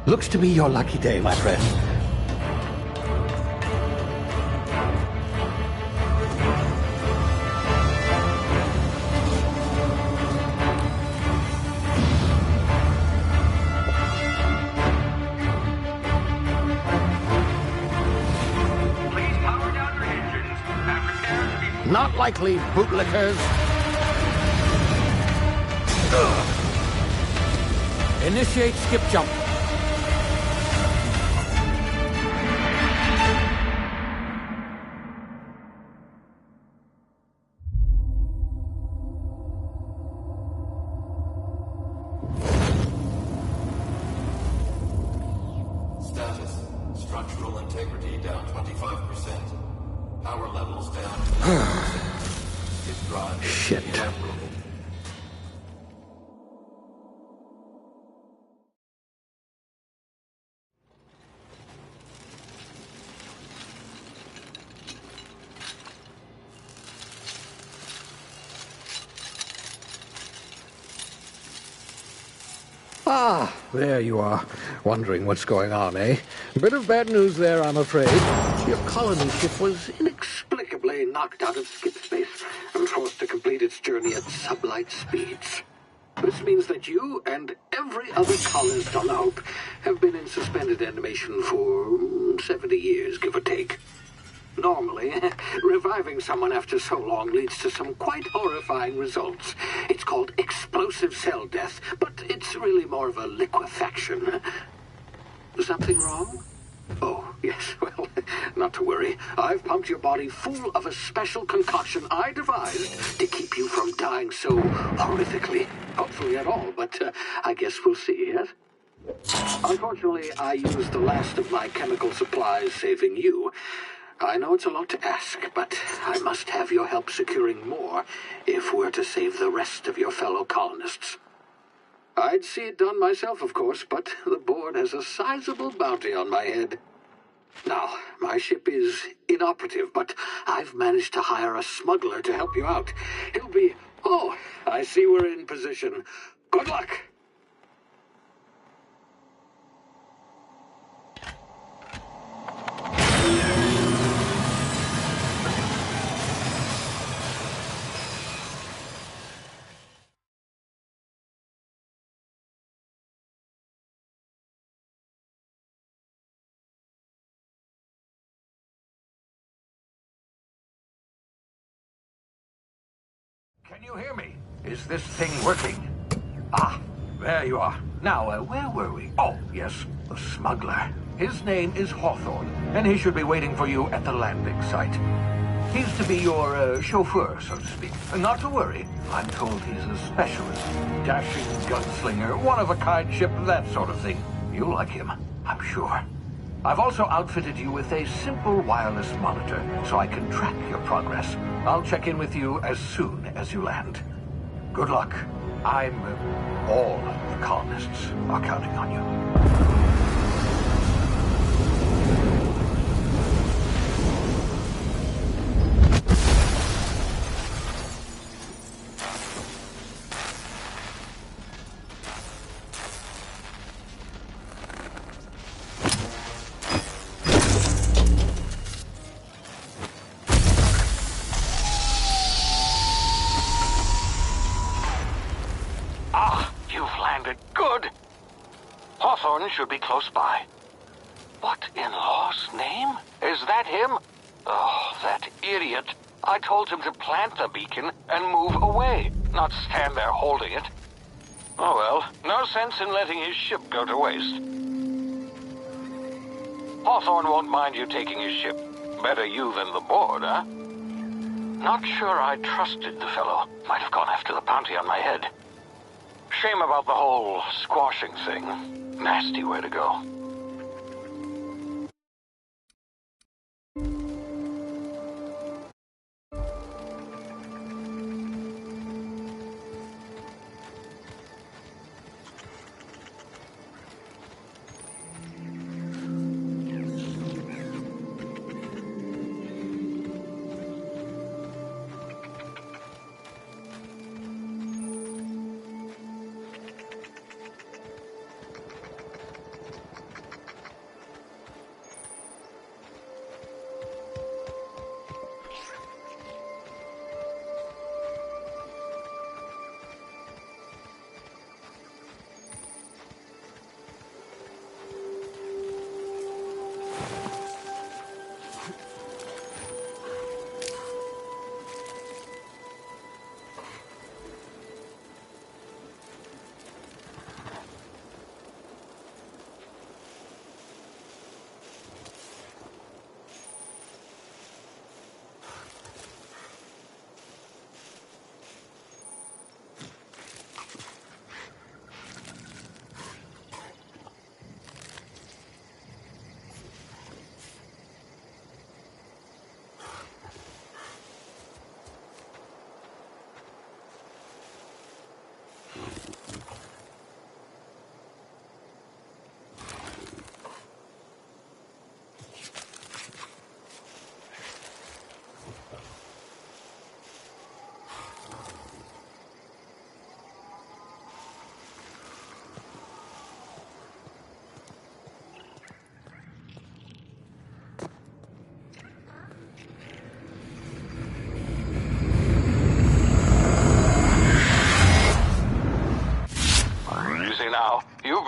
Looks to be your lucky day, my friend. Please power down your engines and prepare to be... Not likely, bootlickers. Initiate skip jump. Status. Structural integrity down 25%. Power levels down 10%. His drive is Shit. inoperable. Ah, there you are. Wondering what's going on, eh? Bit of bad news there, I'm afraid. Your colony ship was inexplicably knocked out of skip space and forced to complete its journey at sublight speeds. This means that you and every other colonist on the Hope have been in suspended animation for 70 years, give or take. Normally, reviving someone after so long leads to some quite horrifying results. It's called explosive cell death, but it's really more of a liquefaction. Something wrong? Oh, yes, well, not to worry. I've pumped your body full of a special concoction I devised to keep you from dying so horrifically. Hopefully at all, but I guess we'll see, yes? Unfortunately, I used the last of my chemical supplies saving you. I know it's a lot to ask, but I must have your help securing more if we're to save the rest of your fellow colonists. I'd see it done myself, of course, but the board has a sizable bounty on my head. Now, my ship is inoperative, but I've managed to hire a smuggler to help you out. He'll be... Oh, I see we're in position. Good luck! Can you hear me? Is this thing working? Ah, there you are. Now, where were we? Oh, yes, the smuggler. His name is Hawthorne, and he should be waiting for you at the landing site. He's to be your chauffeur, so to speak. Not to worry. I'm told he's a specialist. Dashing gunslinger, one-of-a-kind ship, that sort of thing. You'll like him, I'm sure. I've also outfitted you with a simple wireless monitor, so I can track your progress. I'll check in with you as soon as you land. Good luck. All the colonists are counting on you. Hawthorne should be close by. What in law's name? Is that him? Oh, that idiot. I told him to plant the beacon and move away, not stand there holding it. Oh well, no sense in letting his ship go to waste. Hawthorne won't mind you taking his ship. Better you than the board, huh? Not sure I trusted the fellow. Might have gone after the bounty on my head. Shame about the whole squashing thing. Nasty way to go.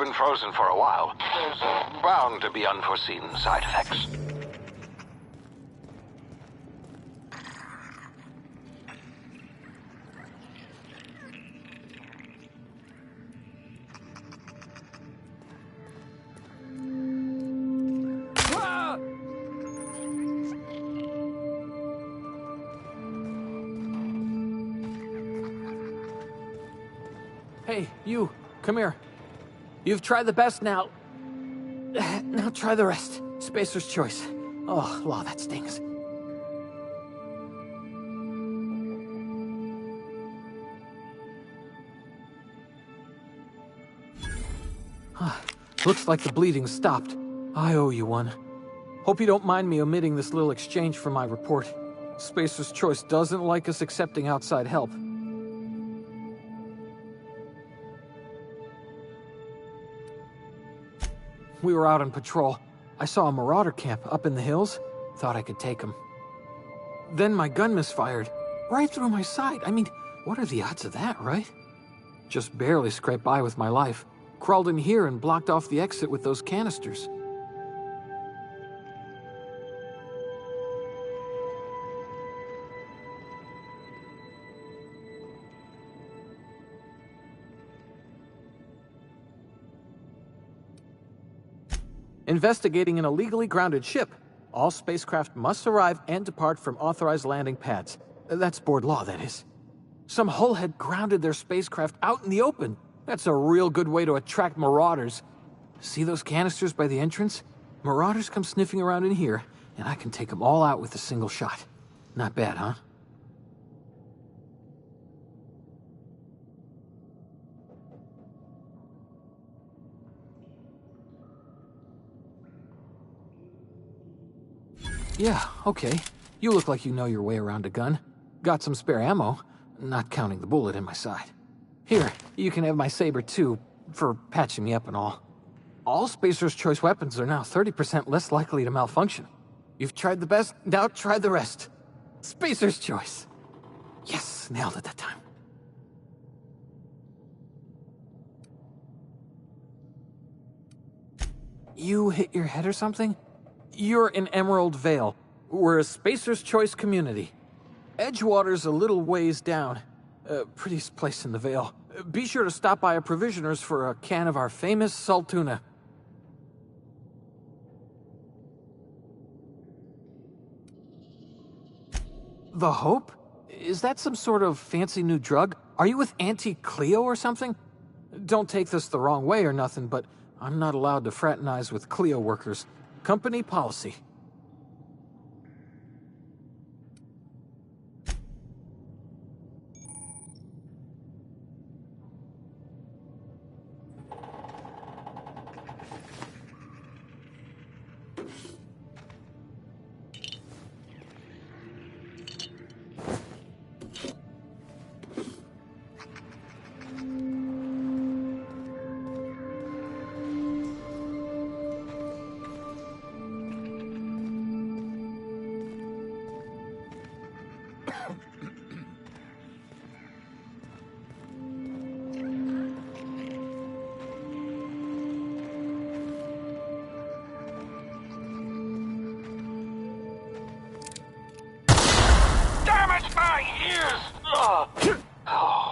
been frozen for a while. There's bound to be unforeseen side effects. Hey, you, come here. You've tried the best now. Now try the rest. Spacer's choice. Oh, law, that stings. Looks like the bleeding stopped. I owe you one. Hope you don't mind me omitting this little exchange from my report. Spacer's choice doesn't like us accepting outside help. We were out on patrol. I saw a marauder camp up in the hills. Thought I could take him. Then my gun misfired. Right through my side. I mean, what are the odds of that, right? Just barely scraped by with my life. Crawled in here and blocked off the exit with those canisters. Investigating an illegally grounded ship. All spacecraft must arrive and depart from authorized landing pads. That's board law, that is. Some hullhead grounded their spacecraft out in the open. That's a real good way to attract marauders. See those canisters by the entrance? Marauders come sniffing around in here, and I can take them all out with a single shot. Not bad, huh? Yeah, okay. You look like you know your way around a gun. Got some spare ammo, not counting the bullet in my side. Here, you can have my saber too, for patching me up and all. All Spacer's Choice weapons are now 30% less likely to malfunction. You've tried the best, now try the rest. Spacer's Choice. Yes, nailed it that time. You hit your head or something? You're in Emerald Vale. We're a Spacer's Choice community. Edgewater's a little ways down. Prettiest place in the Vale. Be sure to stop by a provisioner's for a can of our famous salt tuna. The Hope? Is that some sort of fancy new drug? Are you with Auntie Cleo or something? Don't take this the wrong way or nothing, but I'm not allowed to fraternize with Cleo workers. Company policy.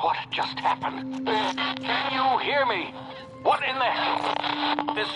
What just happened? Can you hear me? What in the hell? This...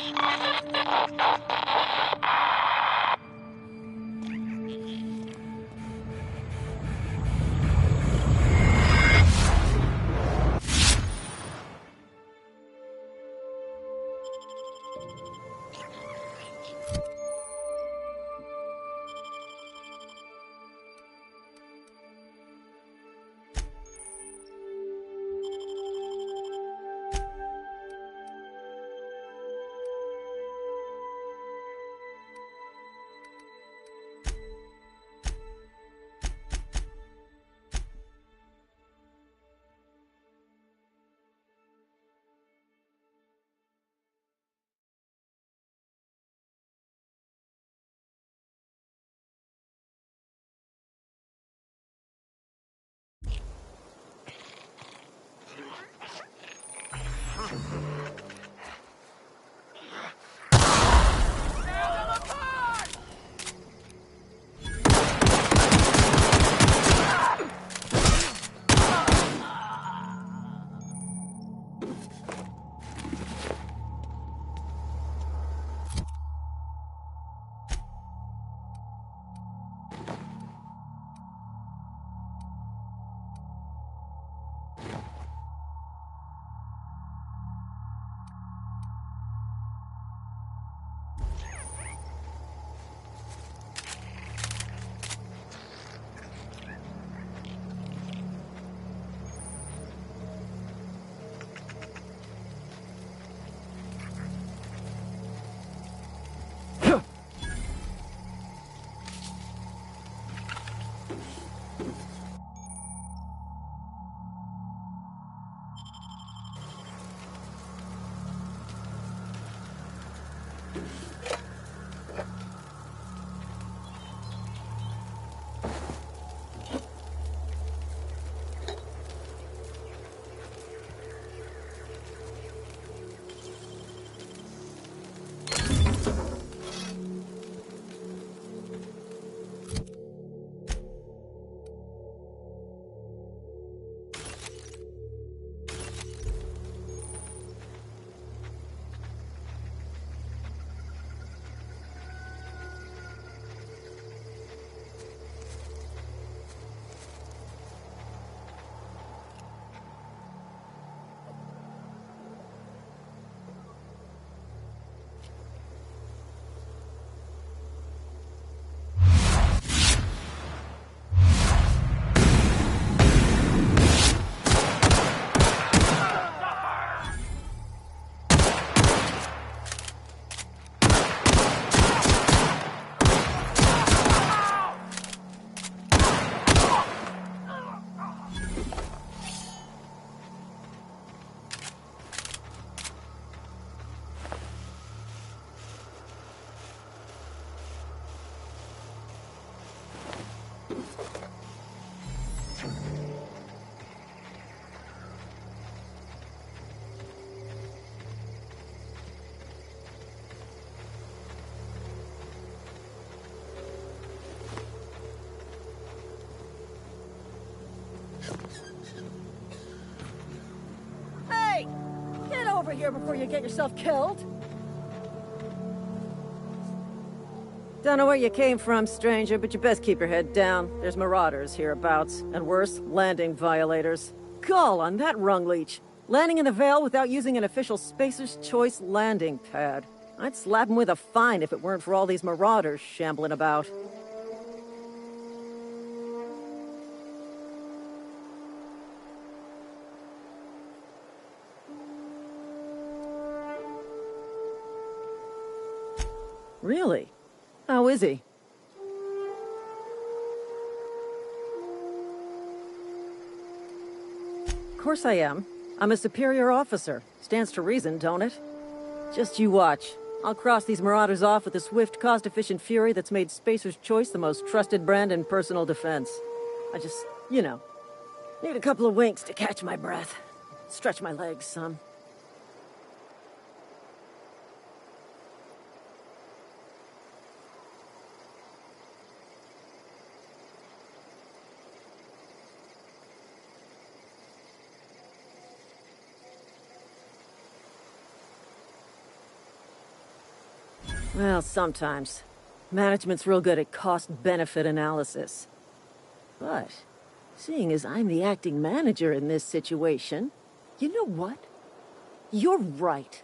Hey! Get over here before you get yourself killed! Don't know where you came from, stranger, but you best keep your head down. There's marauders hereabouts, and worse, landing violators. Call on that rung leech. Landing in the Vale without using an official Spacer's Choice landing pad. I'd slap him with a fine if it weren't for all these marauders shambling about. Really? How is he? Of course I am. I'm a superior officer. Stands to reason, don't it? Just you watch. I'll cross these marauders off with the swift, cost-efficient fury that's made Spacer's Choice the most trusted brand in personal defense. I just, you know, need a couple of winks to catch my breath. Stretch my legs some. Well, sometimes. Management's real good at cost-benefit analysis. But, seeing as I'm the acting manager in this situation, you know what? You're right.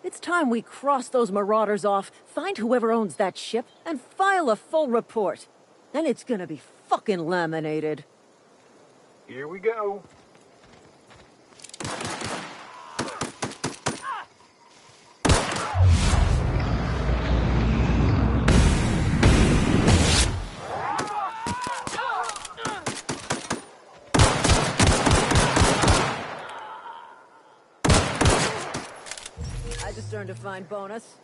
It's time we cross those marauders off, find whoever owns that ship, and file a full report. Then it's gonna be fucking laminated. Here we go. I just earned a fine bonus.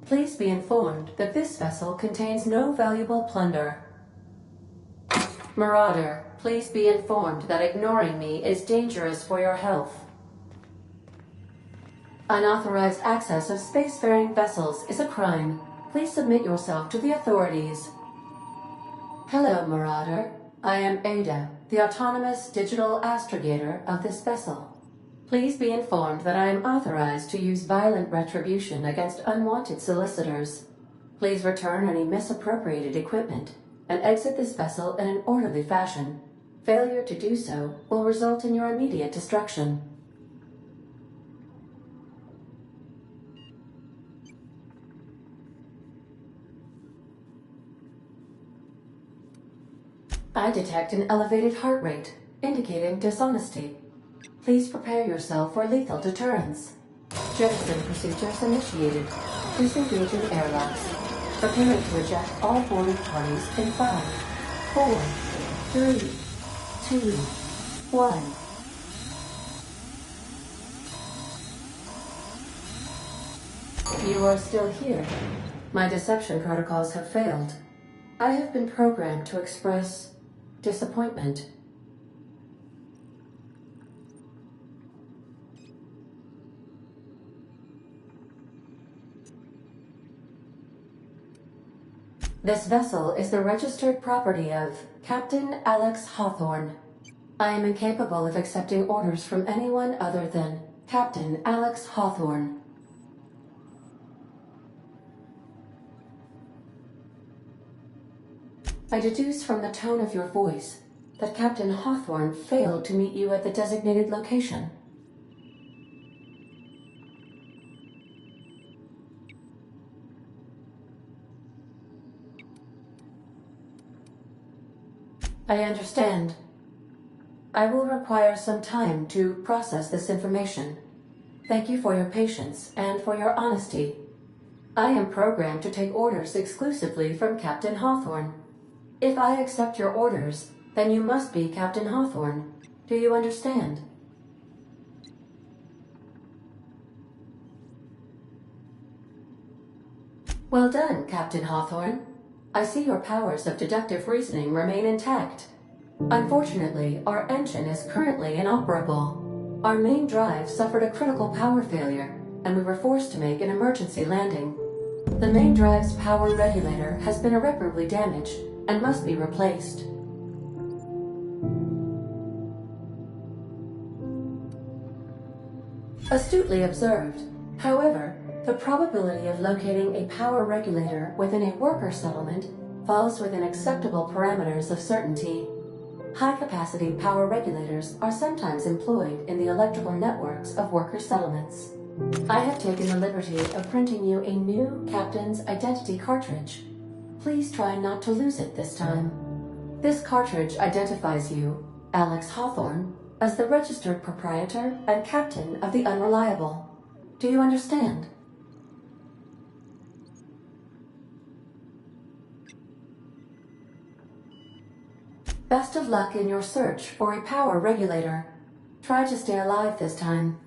Please be informed that this vessel contains no valuable plunder. Marauder, please be informed that ignoring me is dangerous for your health. Unauthorized access of spacefaring vessels is a crime. Please submit yourself to the authorities. Hello, Marauder. I am Ada, the autonomous digital astrogator of this vessel. Please be informed that I am authorized to use violent retribution against unwanted solicitors. Please return any misappropriated equipment and exit this vessel in an orderly fashion. Failure to do so will result in your immediate destruction. I detect an elevated heart rate, indicating dishonesty. Please prepare yourself for lethal deterrence. Jettison procedures initiated. Disengaging airlocks. Preparing to eject all boarding parties in 5, 4, 3, 2, 1. You are still here. My deception protocols have failed. I have been programmed to express disappointment. This vessel is the registered property of Captain Alex Hawthorne. I am incapable of accepting orders from anyone other than Captain Alex Hawthorne. I deduce from the tone of your voice that Captain Hawthorne failed to meet you at the designated location. I understand. I will require some time to process this information. Thank you for your patience and for your honesty. I am programmed to take orders exclusively from Captain Hawthorne. If I accept your orders, then you must be Captain Hawthorne. Do you understand? Well done, Captain Hawthorne. I see your powers of deductive reasoning remain intact. Unfortunately, our engine is currently inoperable. Our main drive suffered a critical power failure, and we were forced to make an emergency landing. The main drive's power regulator has been irreparably damaged and must be replaced. Astutely observed. However, the probability of locating a power regulator within a worker settlement falls within acceptable parameters of certainty. High-capacity power regulators are sometimes employed in the electrical networks of worker settlements. I have taken the liberty of printing you a new Captain's Identity cartridge. Please try not to lose it this time. This cartridge identifies you, Alex Hawthorne, as the registered proprietor and captain of the Unreliable. Do you understand? Best of luck in your search for a power regulator. Try to stay alive this time.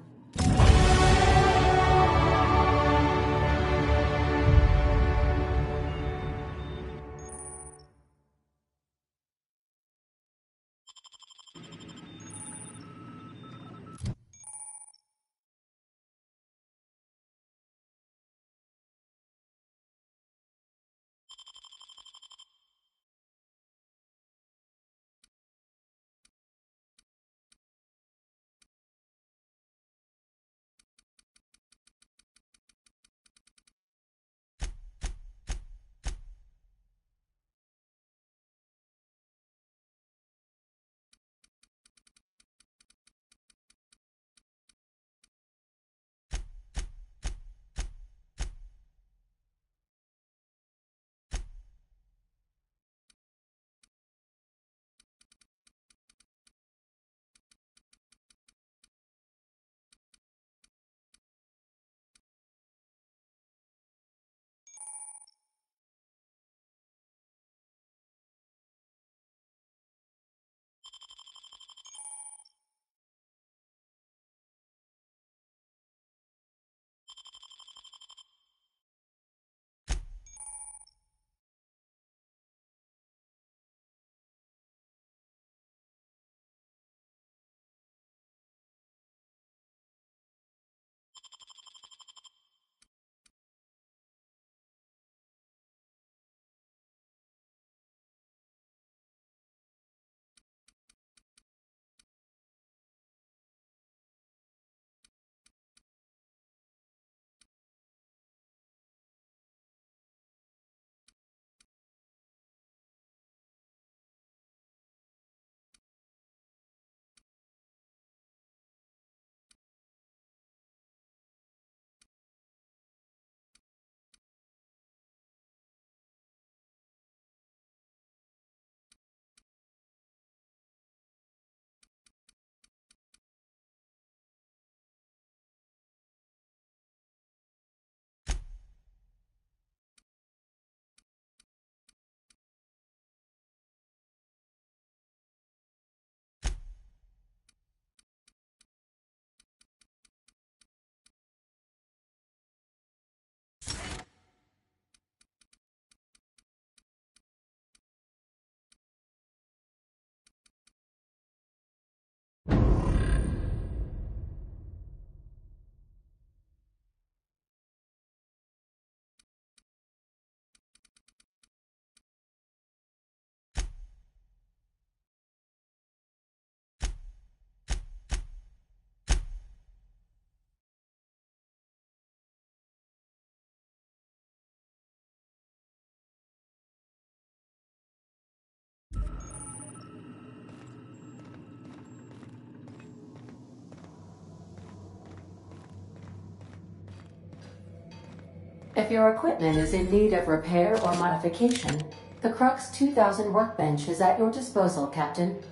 If your equipment is in need of repair or modification, The Crux 2000 workbench is at your disposal, Captain.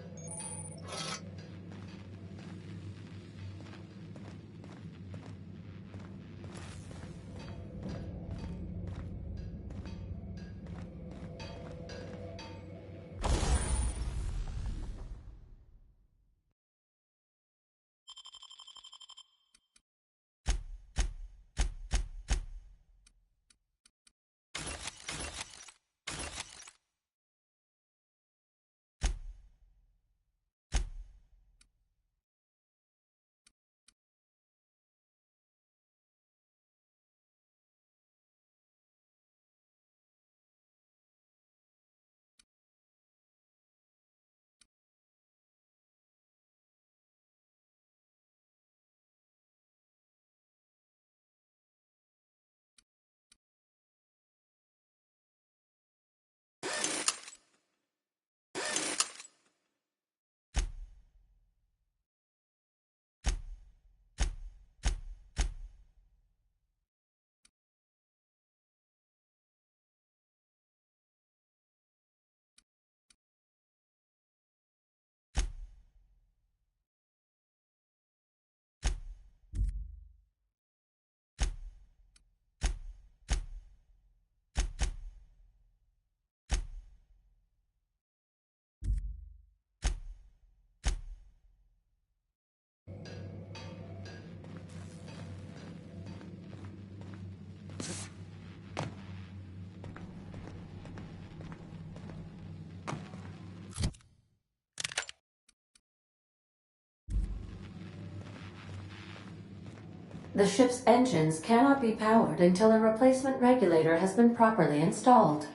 The ship's engines cannot be powered until a replacement regulator has been properly installed.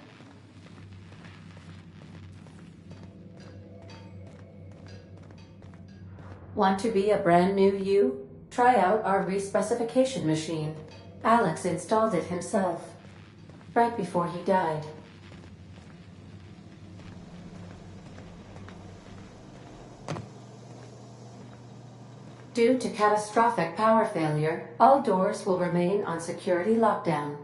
Want to be a brand new you? Try out our respecification machine. Alex installed it himself, right before he died. Due to catastrophic power failure, all doors will remain on security lockdown.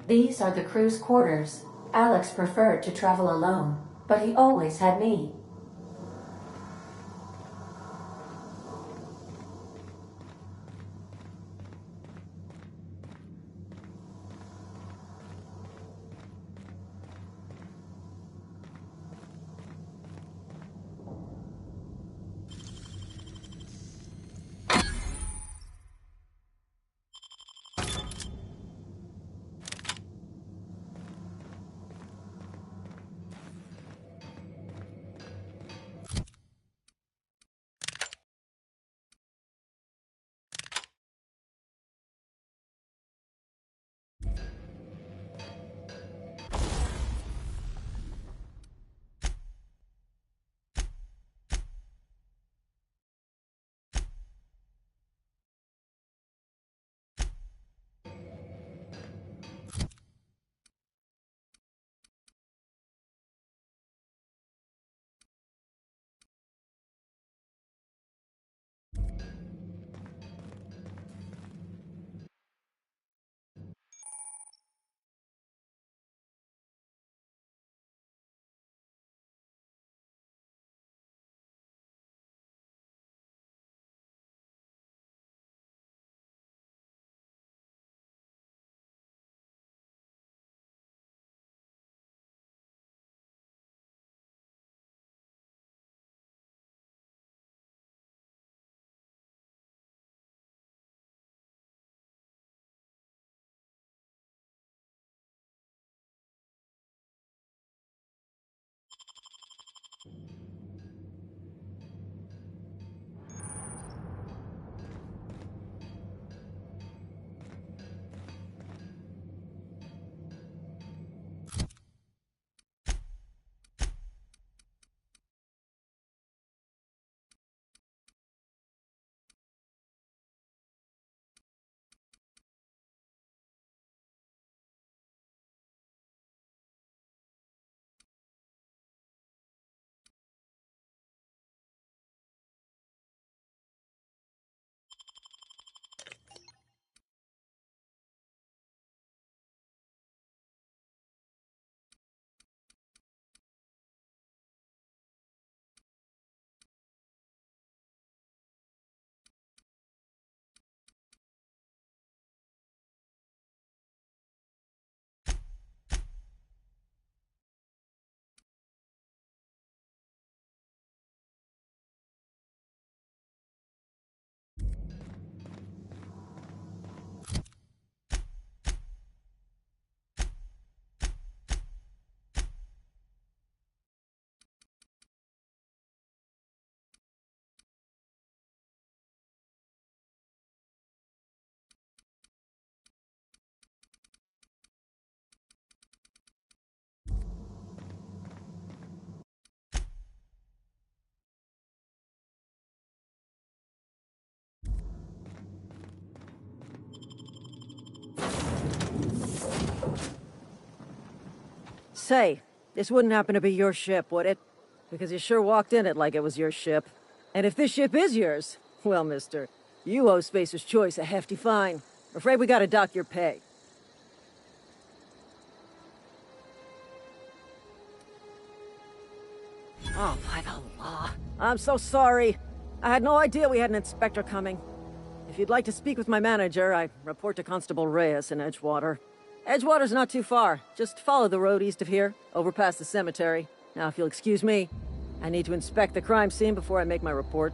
These are the crew's quarters. Alex preferred to travel alone, but he always had me. say, this wouldn't happen to be your ship, would it? Because you sure walked in it like it was your ship. And if this ship is yours, well, mister, you owe Spacer's Choice a hefty fine. I'm afraid we gotta dock your pay. Oh, by the law. I'm so sorry. I had no idea we had an inspector coming. If you'd like to speak with my manager, I report to Constable Reyes in Edgewater. Edgewater's not too far. Just follow the road east of here, over past the cemetery. Now, if you'll excuse me, I need to inspect the crime scene before I make my report.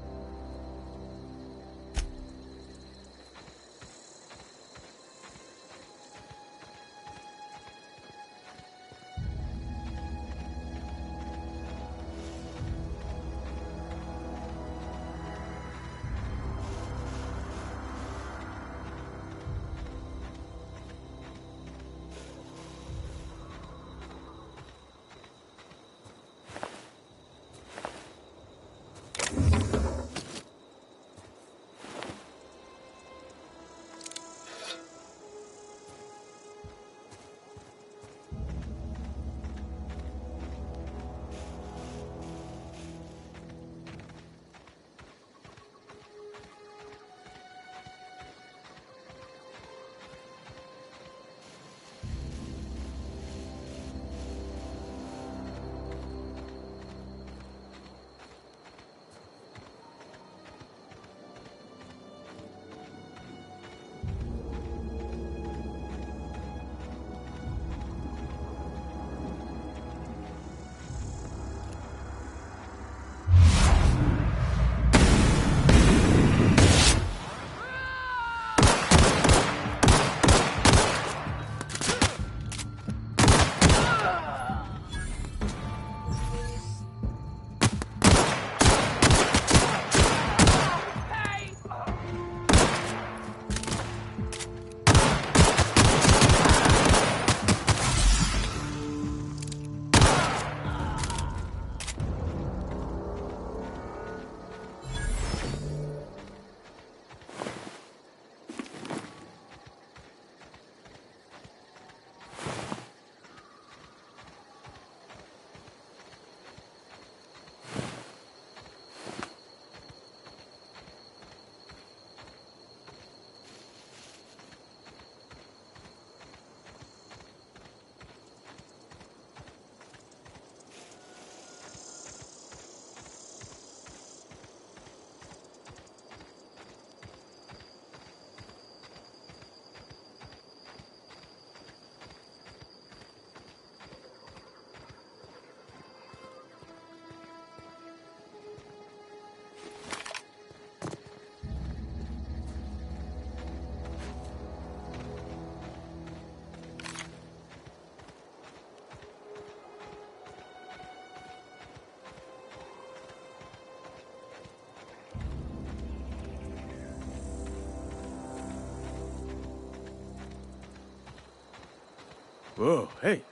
Whoa, hey,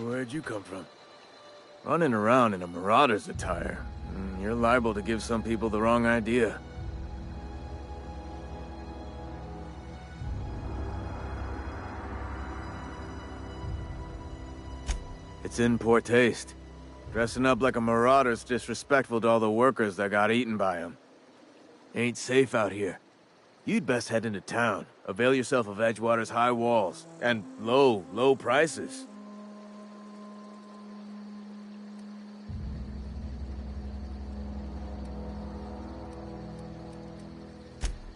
where'd you come from? Running around in a marauder's attire. You're liable to give some people the wrong idea. It's in poor taste. Dressing up like a marauder's disrespectful to all the workers that got eaten by him. Ain't safe out here. You'd best head into town. Avail yourself of Edgewater's high walls. And low prices.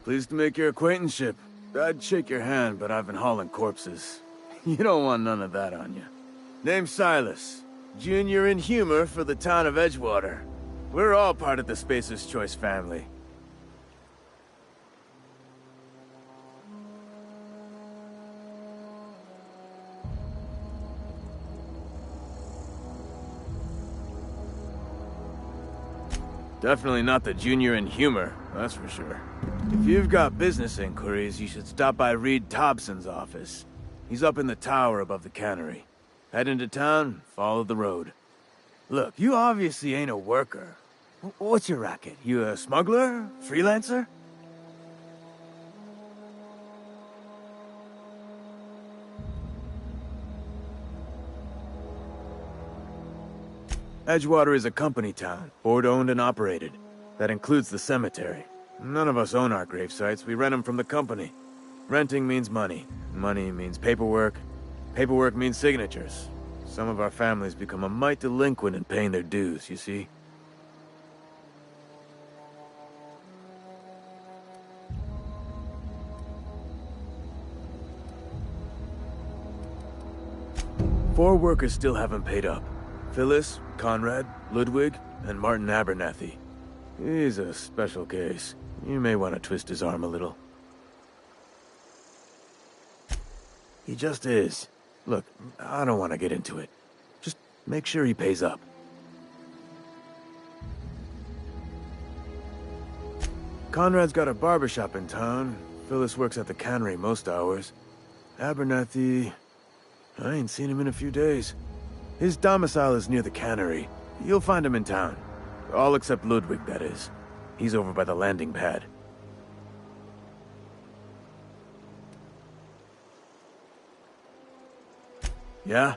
Pleased to make your acquaintanceship. I'd shake your hand, but I've been hauling corpses. You don't want none of that on you. Name's Silas. Junior in humor for the town of Edgewater. We're all part of the Spacer's Choice family. Definitely not the junior in humor, that's for sure. If you've got business inquiries, you should stop by Reed Thompson's office. He's up in the tower above the cannery. Head into town, follow the road. Look, you obviously ain't a worker. What's your racket? You a smuggler? Freelancer? Edgewater is a company town, board-owned and operated. That includes the cemetery. None of us own our grave sites, we rent them from the company. Renting means money. Money means paperwork. Paperwork means signatures. Some of our families become a mite delinquent in paying their dues, you see? Four workers still haven't paid up. Phyllis, Conrad, Ludwig, and Martin Abernathy. He's a special case. You may want to twist his arm a little. He just is. Look, I don't want to get into it. Just make sure he pays up. Conrad's got a barbershop in town. Phyllis works at the cannery most hours. Abernathy... I ain't seen him in a few days. His domicile is near the cannery. You'll find him in town. All except Ludwig, that is. He's over by the landing pad. Yeah?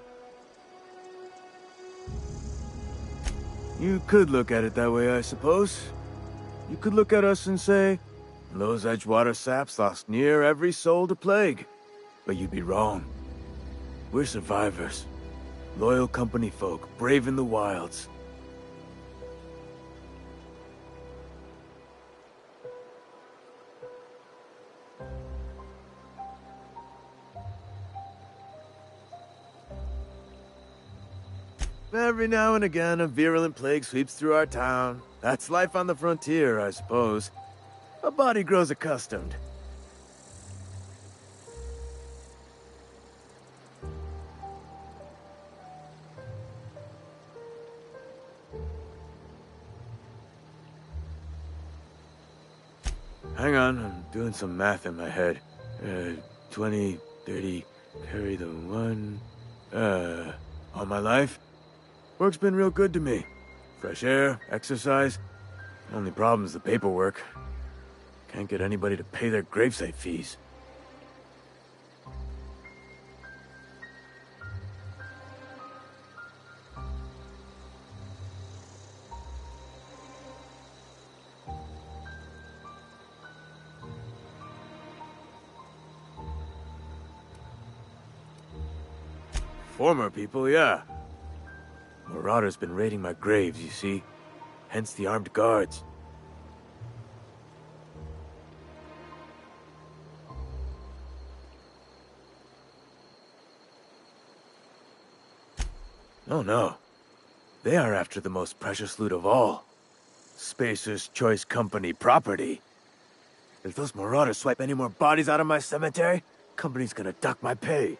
You could look at it that way, I suppose. You could look at us and say, those Edgewater saps lost near every soul to plague. But you'd be wrong. We're survivors. Loyal company folk, brave in the wilds. Every now and again, a virulent plague sweeps through our town. That's life on the frontier, I suppose. A body grows accustomed. Hang on, I'm doing some math in my head. 20, 30, carry the 1... all my life? Work's been real good to me. Fresh air, exercise. Only problem's the paperwork. Can't get anybody to pay their gravesite fees. Former people, yeah. Marauders been raiding my graves, you see. Hence the armed guards. Oh no. They are after the most precious loot of all. Spacer's Choice Company property. If those marauders swipe any more bodies out of my cemetery, company's gonna dock my pay.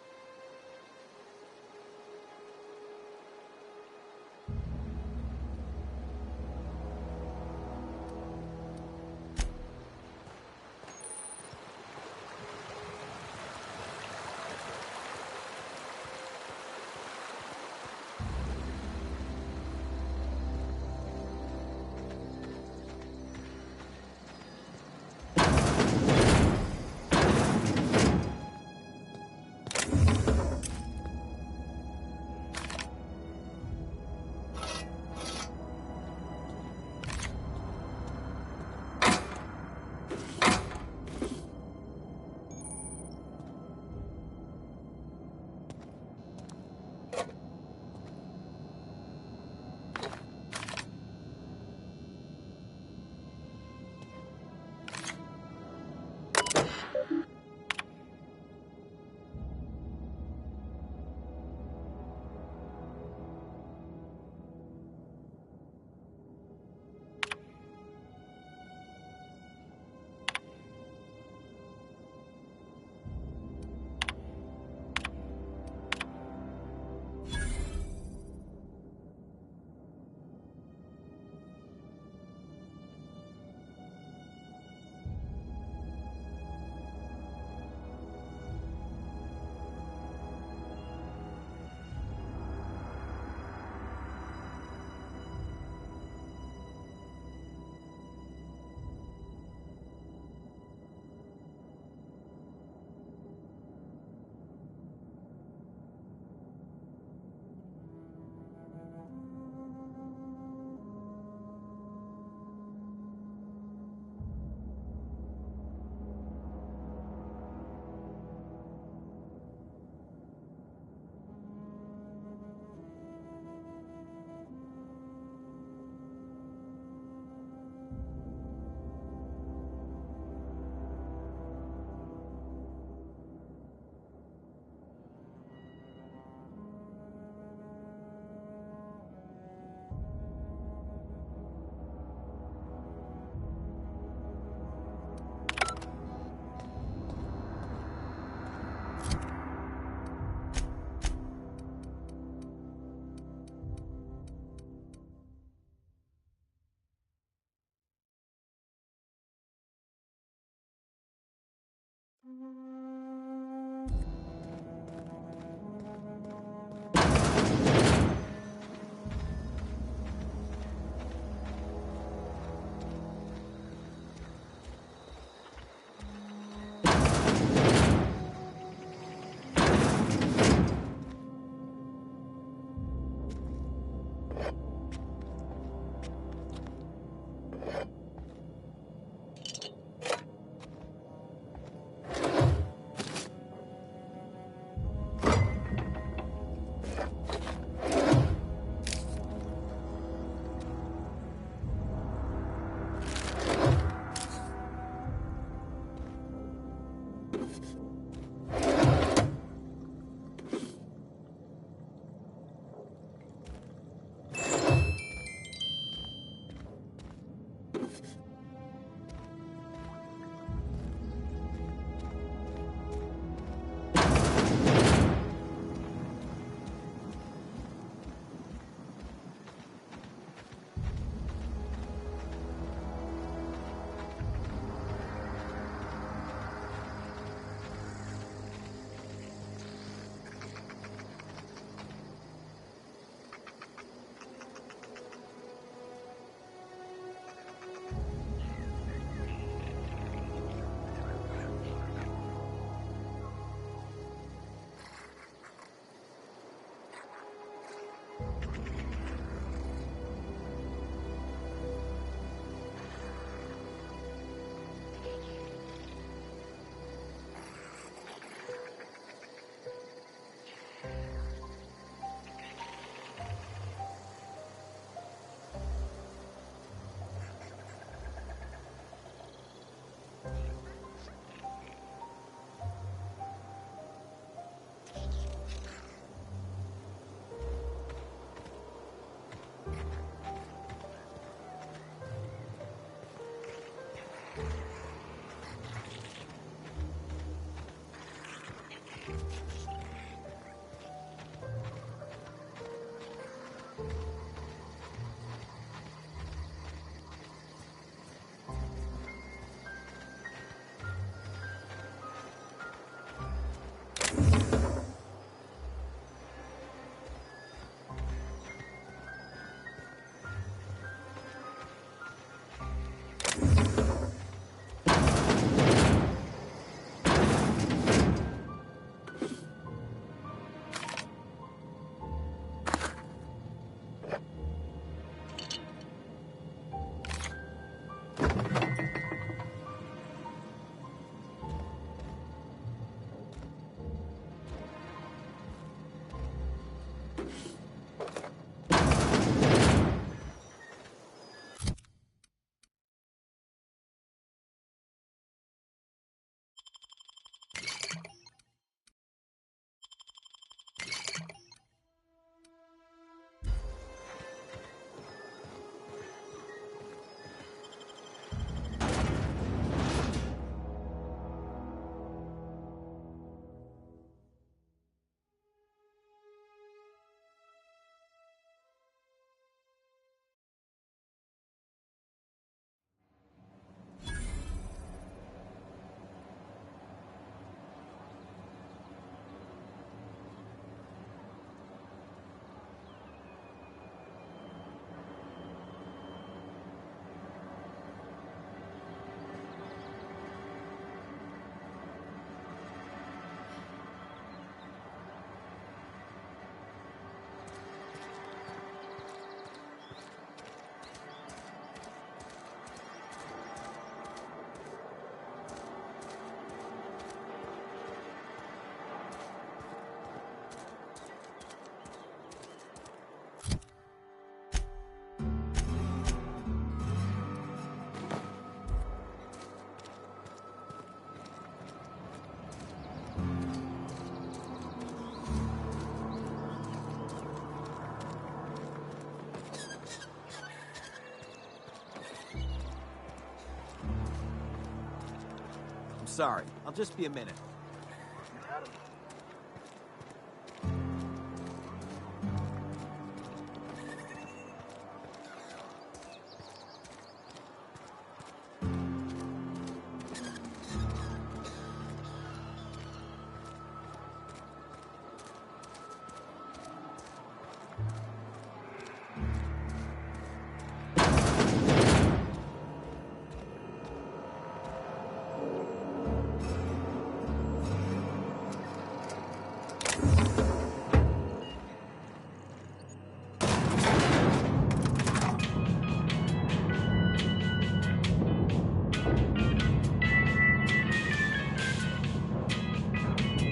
Sorry, I'll just be a minute.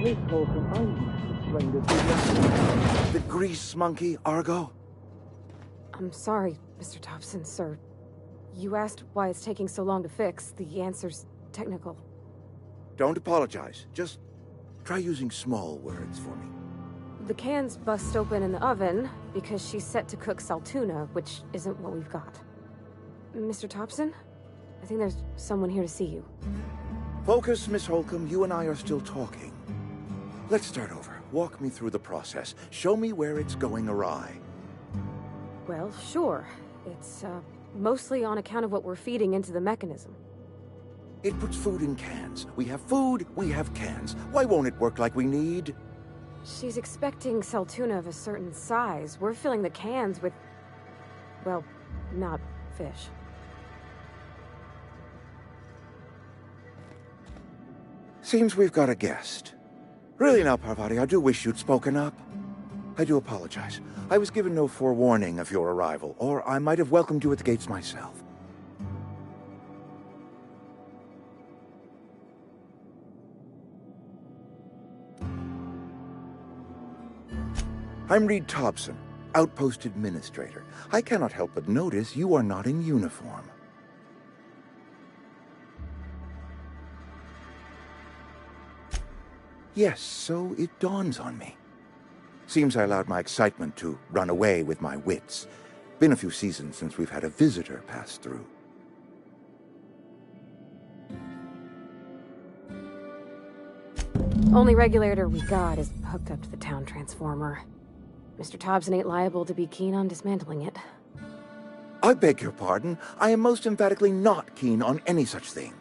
Please, Holcomb, I need to explain this to you. The grease monkey, Argo? I'm sorry, Mr. Thompson, sir. You asked why it's taking so long to fix. The answer's technical. Don't apologize. Just try using small words for me. The cans bust open in the oven because she's set to cook saltuna, which isn't what we've got. Mr. Thompson? I think there's someone here to see you. Focus, Miss Holcomb. You and I are still talking. Let's start over. Walk me through the process. Show me where it's going awry. Well, sure. It's, mostly on account of what we're feeding into the mechanism. It puts food in cans. We have food, we have cans. Why won't it work like we need? She's expecting saltuna of a certain size. We're filling the cans with, well, not fish. Seems we've got a guest. Really now, Parvati, I do wish you'd spoken up. I do apologize. I was given no forewarning of your arrival, or I might have welcomed you at the gates myself. I'm Reed Thompson, Outpost Administrator. I cannot help but notice you are not in uniform. Yes, so it dawns on me. Seems I allowed my excitement to run away with my wits. Been a few seasons since we've had a visitor pass through. Only regulator we got is hooked up to the town transformer. Mr. Thompson ain't liable to be keen on dismantling it. I beg your pardon. I am most emphatically not keen on any such thing.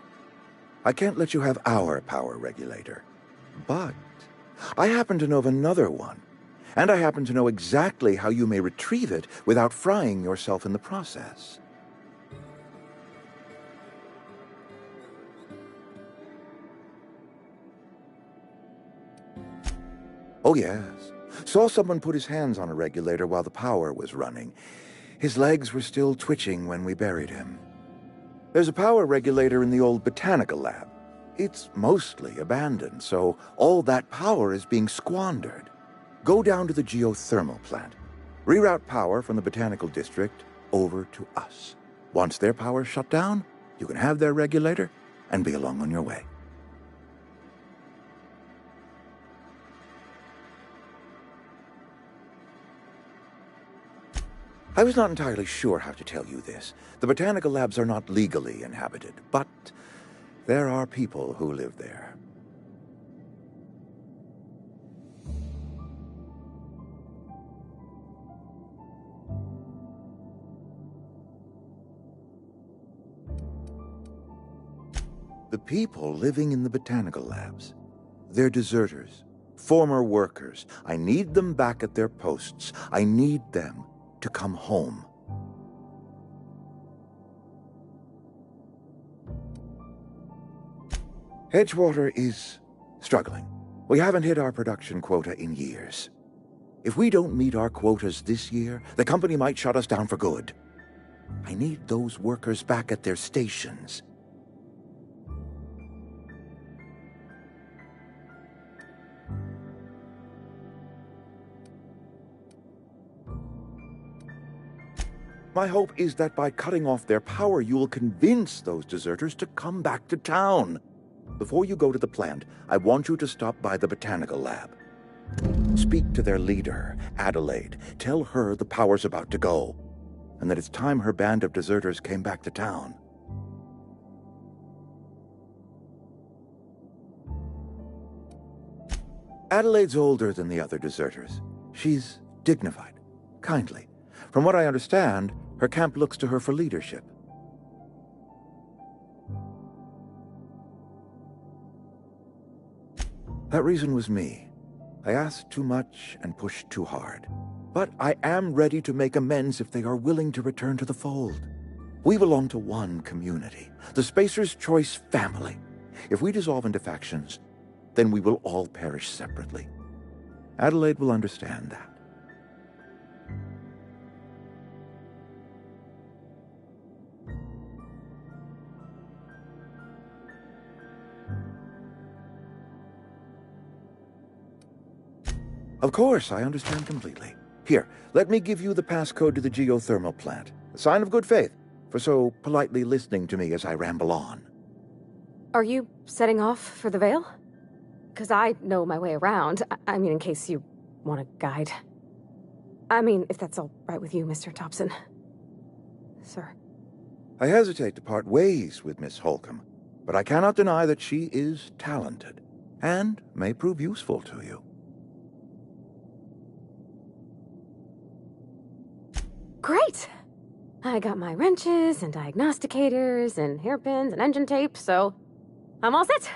I can't let you have our power regulator. But I happen to know of another one. And I happen to know exactly how you may retrieve it without frying yourself in the process. Oh, yes. Saw someone put his hands on a regulator while the power was running. His legs were still twitching when we buried him. There's a power regulator in the old botanical lab. It's mostly abandoned, so all that power is being squandered. Go down to the geothermal plant. Reroute power from the botanical district over to us. Once their power's shut down, you can have their regulator and be along on your way. I was not entirely sure how to tell you this. The botanical labs are not legally inhabited, but there are people who live there. The people living in the botanical labs, they're deserters, former workers. I need them back at their posts. I need them to come home. Edgewater is struggling. We haven't hit our production quota in years. If we don't meet our quotas this year, the company might shut us down for good. I need those workers back at their stations. My hope is that by cutting off their power, you will convince those deserters to come back to town. Before you go to the plant, I want you to stop by the botanical lab. Speak to their leader, Adelaide. Tell her the power's about to go, and that it's time her band of deserters came back to town. Adelaide's older than the other deserters. She's dignified, kindly. From what I understand, her camp looks to her for leadership. That reason was me. I asked too much and pushed too hard. But I am ready to make amends if they are willing to return to the fold. We belong to one community, the Spacer's Choice family. If we dissolve into factions, then we will all perish separately. Adelaide will understand that. Of course, I understand completely. Here, let me give you the passcode to the geothermal plant. A sign of good faith, for so politely listening to me as I ramble on. Are you setting off for the Vale? Because I know my way around. I mean, in case you want a guide. I mean, if that's all right with you, Mr. Thompson. Sir. I hesitate to part ways with Miss Holcomb, but I cannot deny that she is talented, and may prove useful to you. Great! I got my wrenches and diagnosticators and hairpins and engine tape, so I'm all set.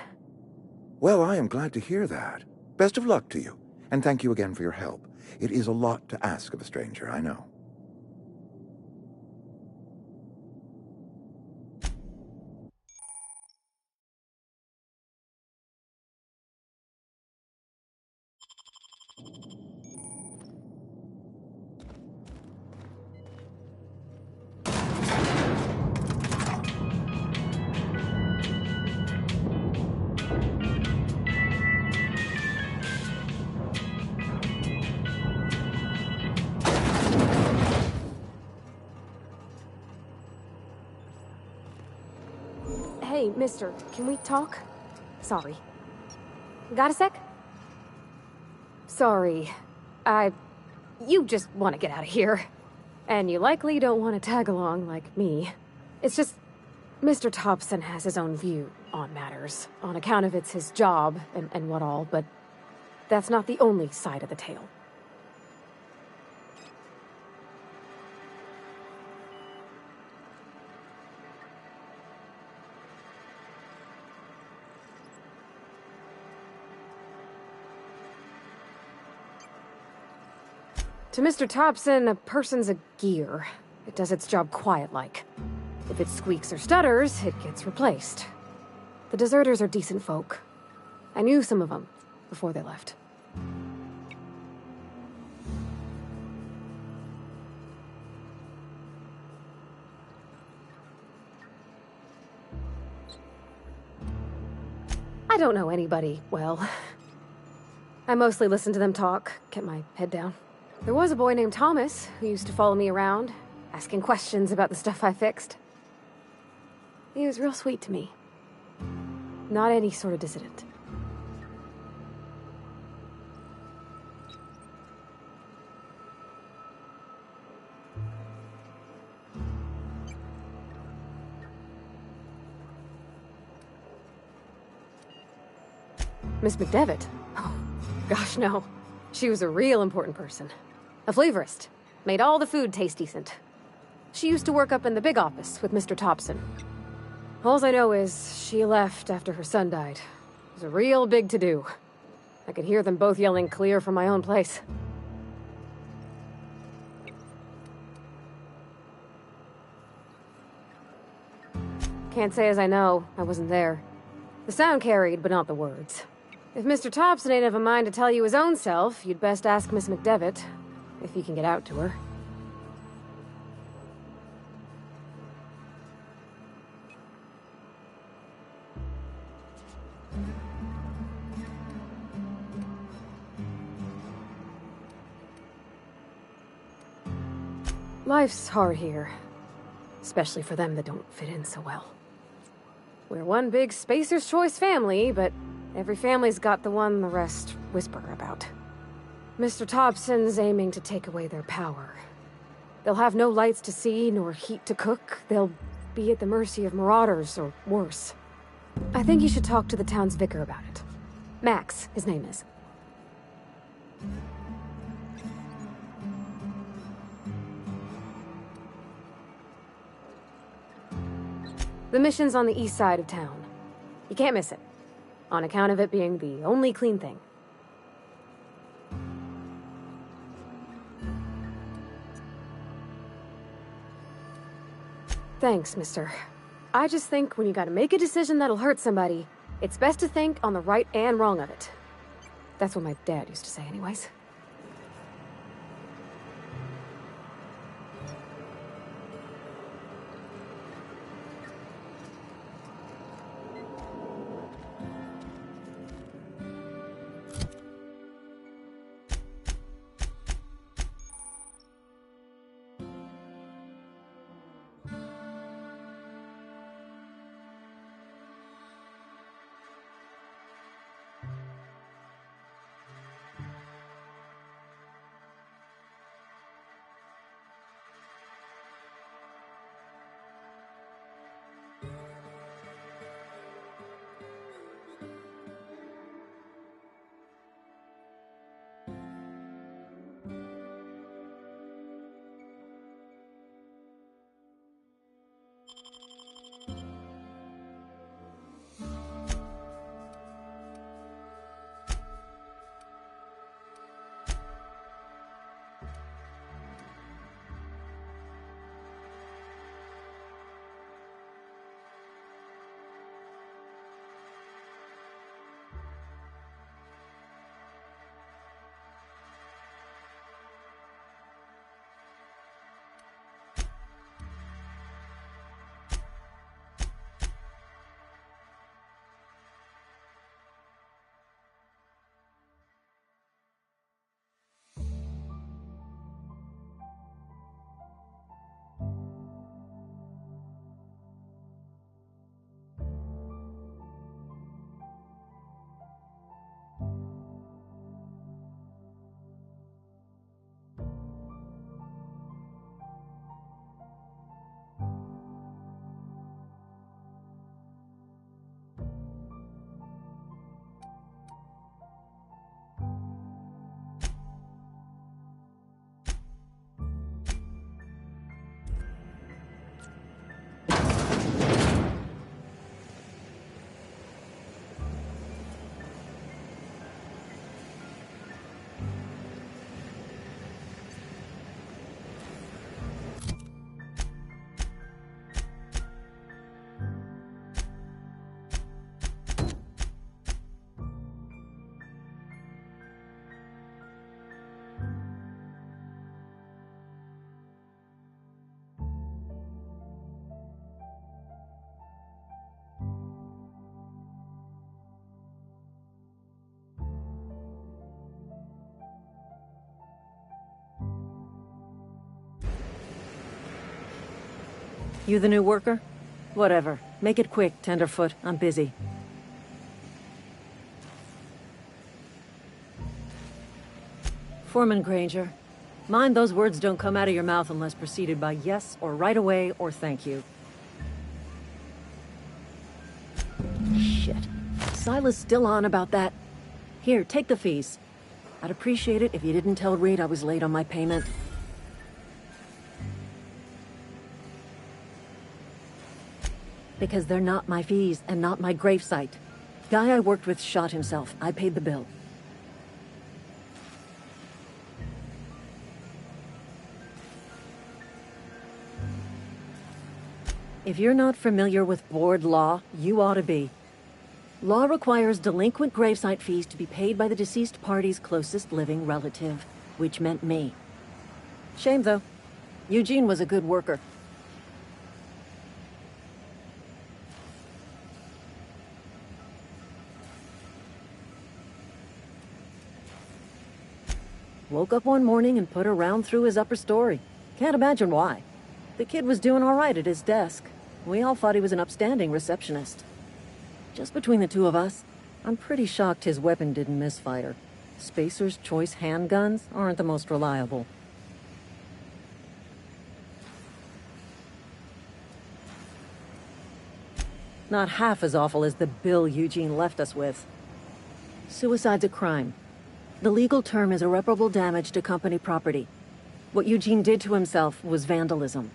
Well, I am glad to hear that. Best of luck to you, and thank you again for your help. It is a lot to ask of a stranger, I know. Hey, mister, can we talk? Sorry. Got a sec? Sorry. You just want to get out of here. And you likely don't want to tag along like me. It's just, Mr. Thompson has his own view on matters, on account of it's his job and what all, but that's not the only side of the tale. To Mr. Thompson, a person's a gear. It does its job quiet-like. If it squeaks or stutters, it gets replaced. The deserters are decent folk. I knew some of them before they left. I don't know anybody well. I mostly listen to them talk, kept my head down. There was a boy named Thomas who used to follow me around, asking questions about the stuff I fixed. He was real sweet to me. Not any sort of dissident. Miss McDevitt? Oh, gosh, no. She was a real important person. A flavorist. Made all the food taste decent. She used to work up in the big office with Mr. Thompson. All I know is she left after her son died. It was a real big to-do. I could hear them both yelling clear from my own place. Can't say as I know. I wasn't there. The sound carried, but not the words. If Mr. Thompson ain't of a mind to tell you his own self, you'd best ask Miss McDevitt, if you can get out to her. Life's hard here, especially for them that don't fit in so well. We're one big Spacer's Choice family, but every family's got the one the rest whisper about. Mr. Thompson's aiming to take away their power. They'll have no lights to see, nor heat to cook. They'll be at the mercy of marauders, or worse. I think you should talk to the town's vicar about it. Max, his name is. The mission's on the east side of town. You can't miss it, on account of it being the only clean thing. Thanks, mister. I just think when you gotta make a decision that'll hurt somebody, it's best to think on the right and wrong of it. That's what my dad used to say anyways. You the new worker? Whatever. Make it quick, Tenderfoot. I'm busy. Foreman Granger. Mind those words don't come out of your mouth unless preceded by yes, or right away, or thank you. Shit. Silas still on about that. Here, take the fees. I'd appreciate it if you didn't tell Reed I was late on my payment. Because they're not my fees, and not my gravesite. Guy I worked with shot himself. I paid the bill. If you're not familiar with board law, you ought to be. Law requires delinquent gravesite fees to be paid by the deceased party's closest living relative, which meant me. Shame, though. Eugene was a good worker. Woke up one morning and put a round through his upper story. Can't imagine why. The kid was doing all right at his desk. We all thought he was an upstanding receptionist. Just between the two of us, I'm pretty shocked his weapon didn't misfire. Spacer's Choice handguns aren't the most reliable. Not half as awful as the bill Eugene left us with. Suicide's a crime. The legal term is irreparable damage to company property. What Eugene did to himself was vandalism.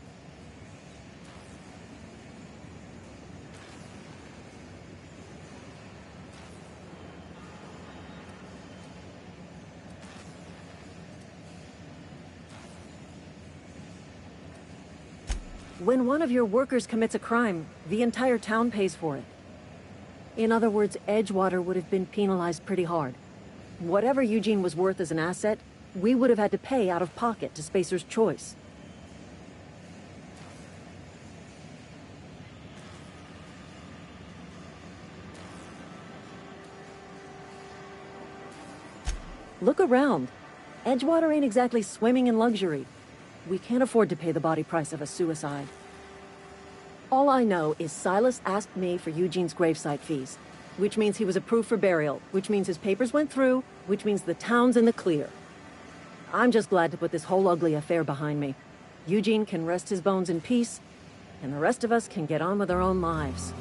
When one of your workers commits a crime, the entire town pays for it. In other words, Edgewater would have been penalized pretty hard. Whatever Eugene was worth as an asset, we would have had to pay out of pocket to Spacer's Choice. Look around. Edgewater ain't exactly swimming in luxury. We can't afford to pay the body price of a suicide. All I know is Silas asked me for Eugene's gravesite fees, which means he was approved for burial, which means his papers went through, which means the town's in the clear. I'm just glad to put this whole ugly affair behind me. Eugene can rest his bones in peace, and the rest of us can get on with our own lives.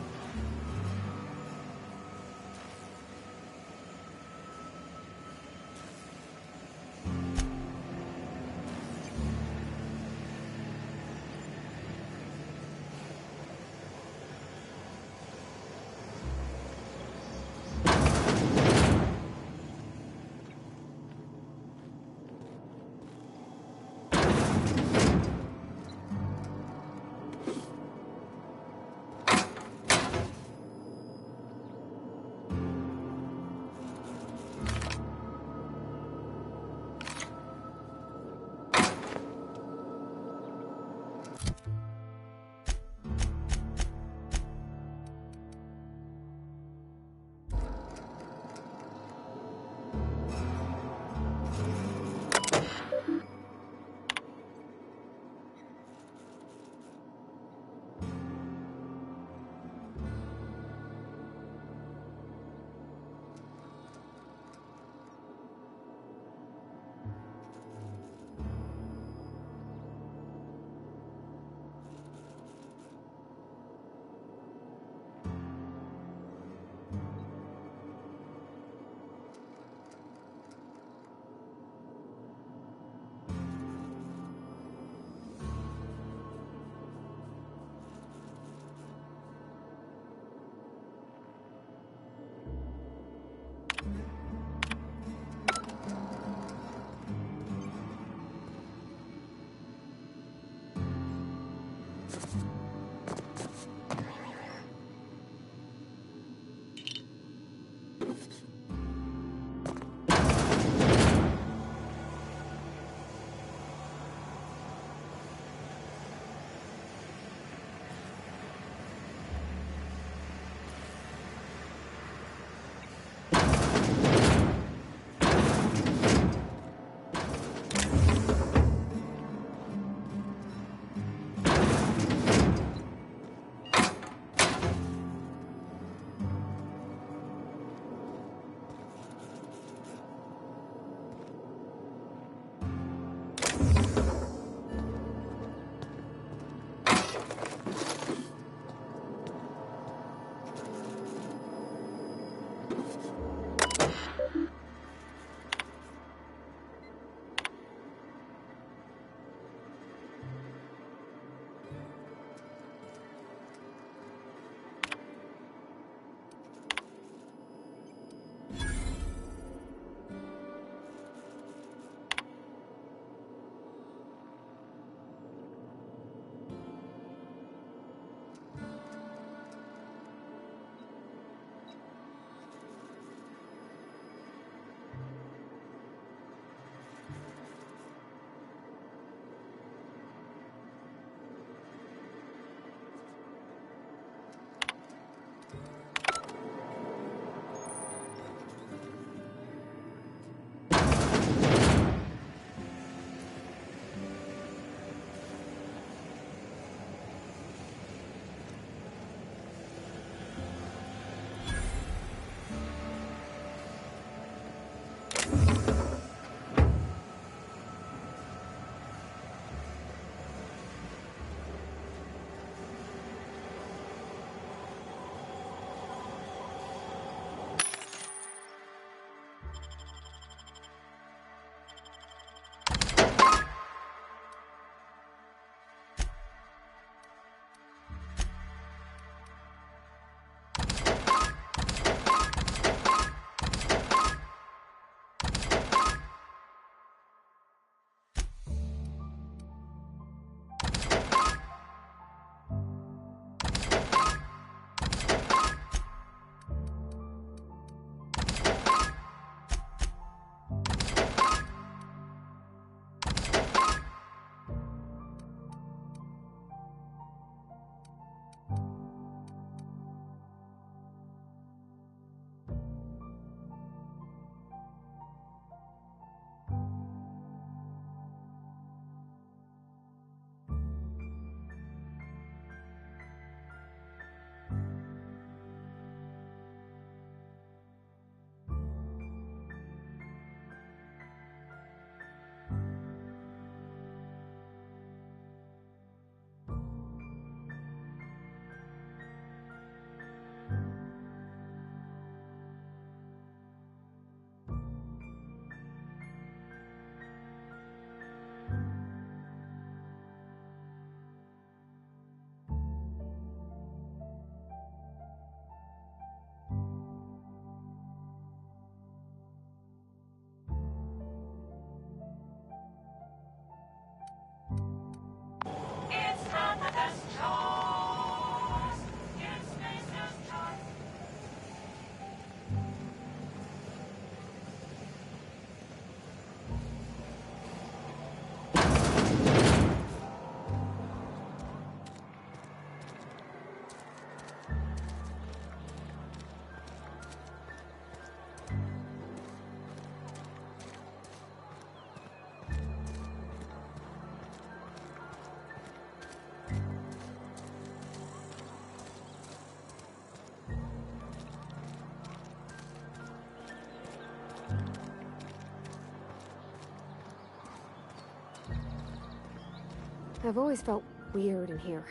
I've always felt weird in here.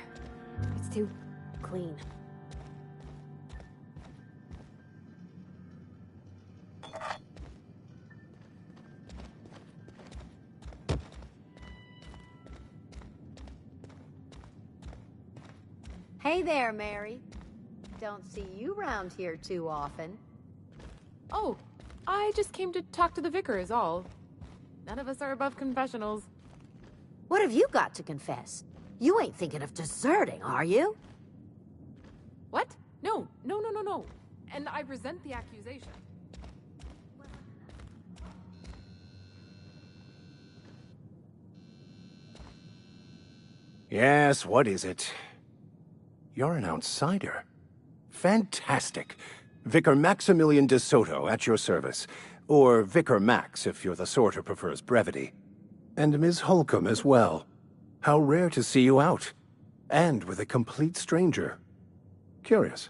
It's too clean. Hey there, Mary. Don't see you round here too often. Oh, I just came to talk to the vicar is all. None of us are above confessionals. What have you got to confess? You ain't thinking of deserting, are you? What? No. And I resent the accusation. Yes, what is it? You're an outsider. Fantastic. Vicar Maximilian de Soto at your service. Or Vicar Max, if you're the sort who prefers brevity. And Ms. Holcomb as well. How rare to see you out. And with a complete stranger. Curious.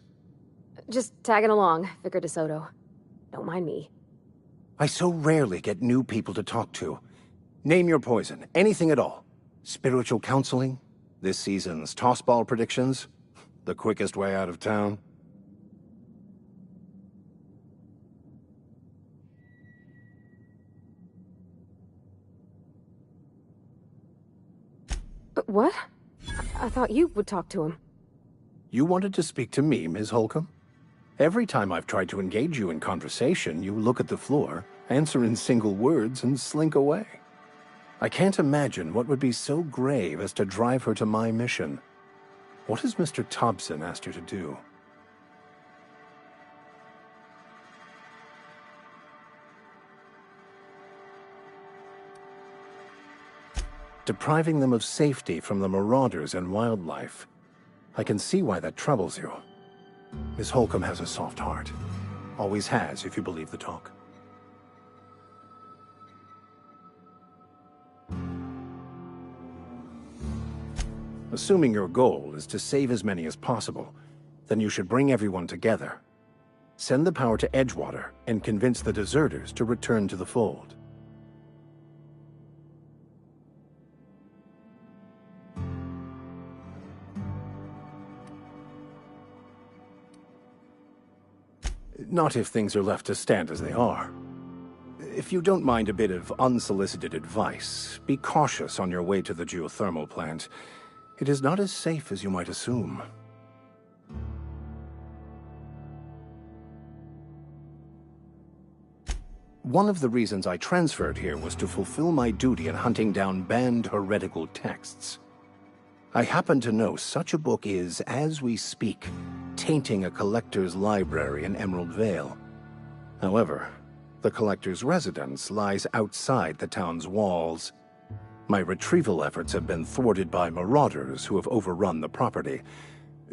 Just tagging along, Vicar DeSoto. Don't mind me. I so rarely get new people to talk to. Name your poison, anything at all. Spiritual counseling? This season's tossball predictions? The quickest way out of town? What? I thought you would talk to him. You wanted to speak to me, Ms. Holcomb? Every time I've tried to engage you in conversation, you look at the floor, answer in single words, and slink away. I can't imagine what would be so grave as to drive her to my mission. What has Mr. Thompson asked you to do? Depriving them of safety from the marauders and wildlife. I can see why that troubles you. Miss Holcomb has a soft heart. Always has, if you believe the talk. Assuming your goal is to save as many as possible, then you should bring everyone together. Send the power to Edgewater and convince the deserters to return to the fold. Not if things are left to stand as they are. If you don't mind a bit of unsolicited advice, be cautious on your way to the geothermal plant. It is not as safe as you might assume. One of the reasons I transferred here was to fulfill my duty in hunting down banned heretical texts. I happen to know such a book is, as we speak, tainting a collector's library in Emerald Vale. However, the collector's residence lies outside the town's walls. My retrieval efforts have been thwarted by marauders who have overrun the property.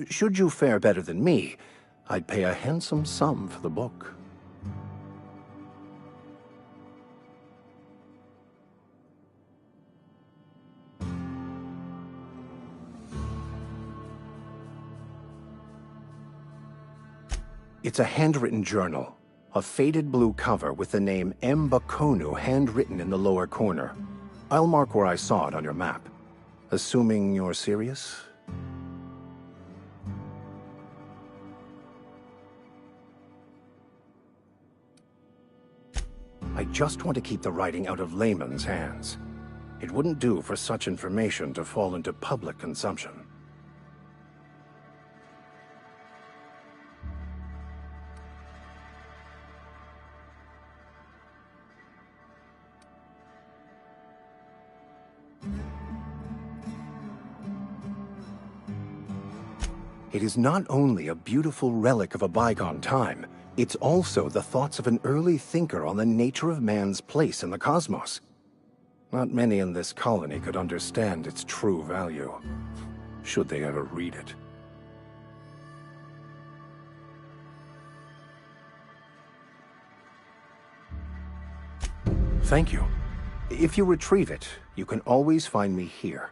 Should you fare better than me, I'd pay a handsome sum for the book. It's a handwritten journal, a faded blue cover with the name M. Bakonu handwritten in the lower corner. I'll mark where I saw it on your map. Assuming you're serious? I just want to keep the writing out of layman's hands. It wouldn't do for such information to fall into public consumption. It is not only a beautiful relic of a bygone time, it's also the thoughts of an early thinker on the nature of man's place in the cosmos. Not many in this colony could understand its true value, should they ever read it. Thank you. If you retrieve it, you can always find me here.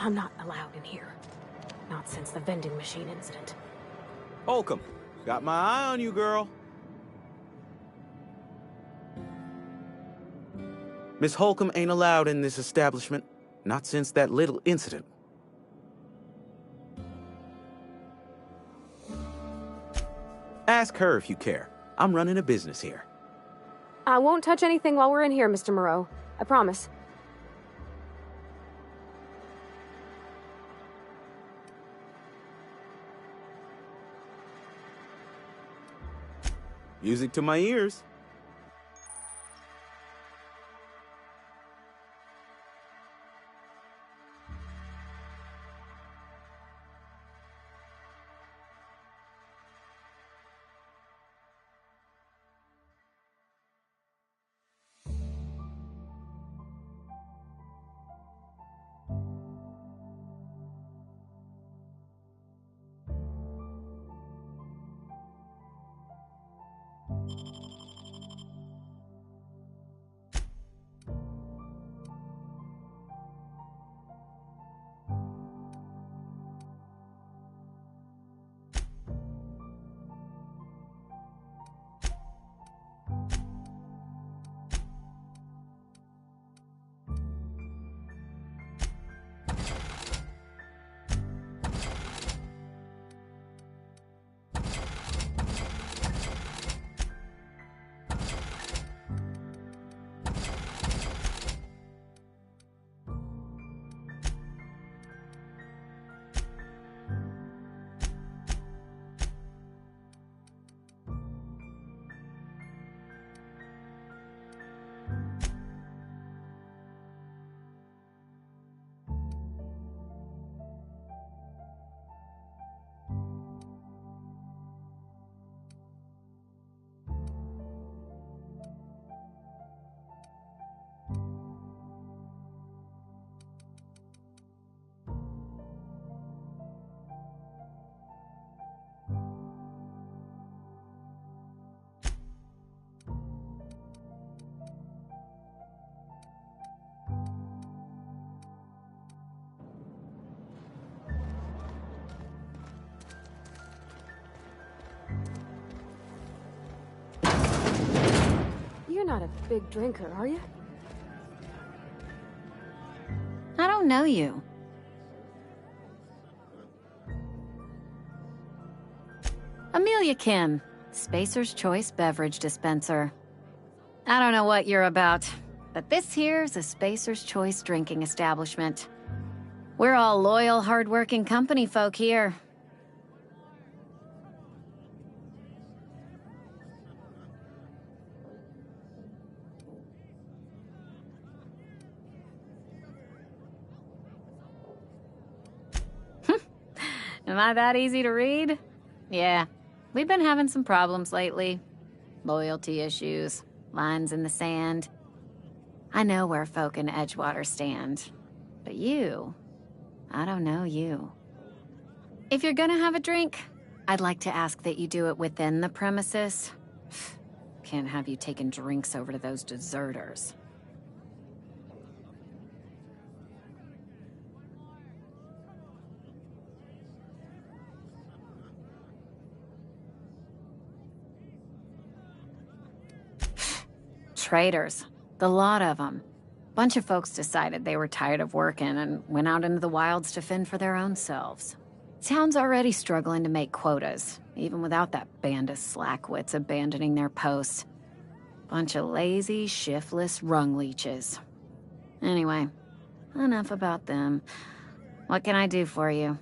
I'm not allowed in here. Not since the vending machine incident. Holcomb, got my eye on you, girl. Miss Holcomb ain't allowed in this establishment. Not since that little incident. Ask her if you care. I'm running a business here. I won't touch anything while we're in here, Mr. Moreau. I promise. Music to my ears. You're not a big drinker, are you? I don't know you. Amelia Kim, Spacer's Choice Beverage Dispenser. I don't know what you're about, but this here's a Spacer's Choice drinking establishment. We're all loyal, hard-working company folk here. Am I that easy to read? Yeah, we've been having some problems lately. Loyalty issues, lines in the sand. I know where folk in Edgewater stand. But you, I don't know you. If you're gonna have a drink, I'd like to ask that you do it within the premises. Can't have you taking drinks over to those deserters. Traitors. The lot of them. Bunch of folks decided they were tired of working and went out into the wilds to fend for their own selves. Town's already struggling to make quotas, even without that band of slackwits abandoning their posts. Bunch of lazy, shiftless rung leeches. Anyway, enough about them. What can I do for you?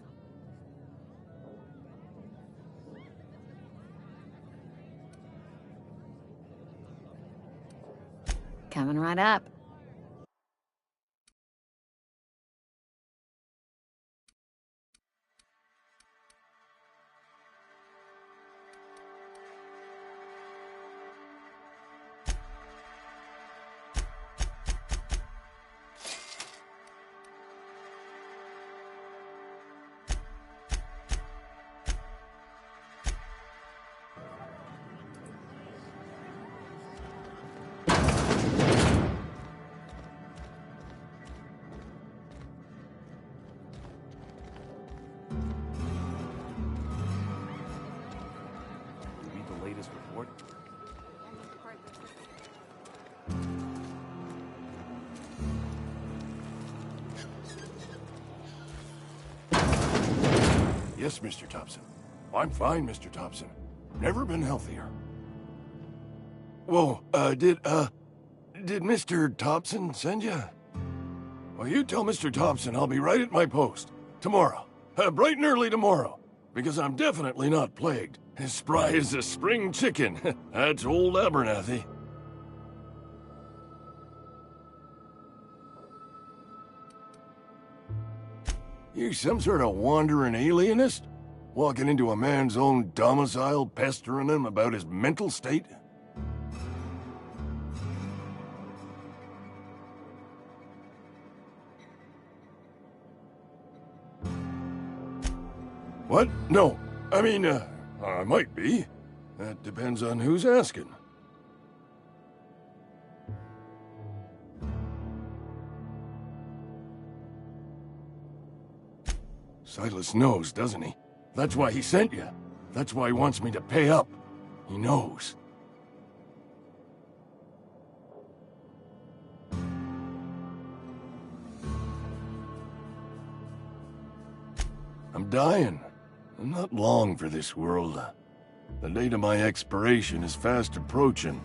Coming right up. Yes, Mr. Thompson. I'm fine, Mr. Thompson. Never been healthier. Whoa, did Mr. Thompson send you? Well, you tell Mr. Thompson I'll be right at my post. Tomorrow. Bright and early tomorrow. Because I'm definitely not plagued. As spry as a spring chicken. That's old Abernathy. You some sort of wandering alienist? Walking into a man's own domicile, pestering him about his mental state? What? No. I mean, I might be. That depends on who's asking. Silas knows, doesn't he? That's why he sent you. That's why he wants me to pay up. He knows. I'm dying. I'm not long for this world. The date of my expiration is fast approaching.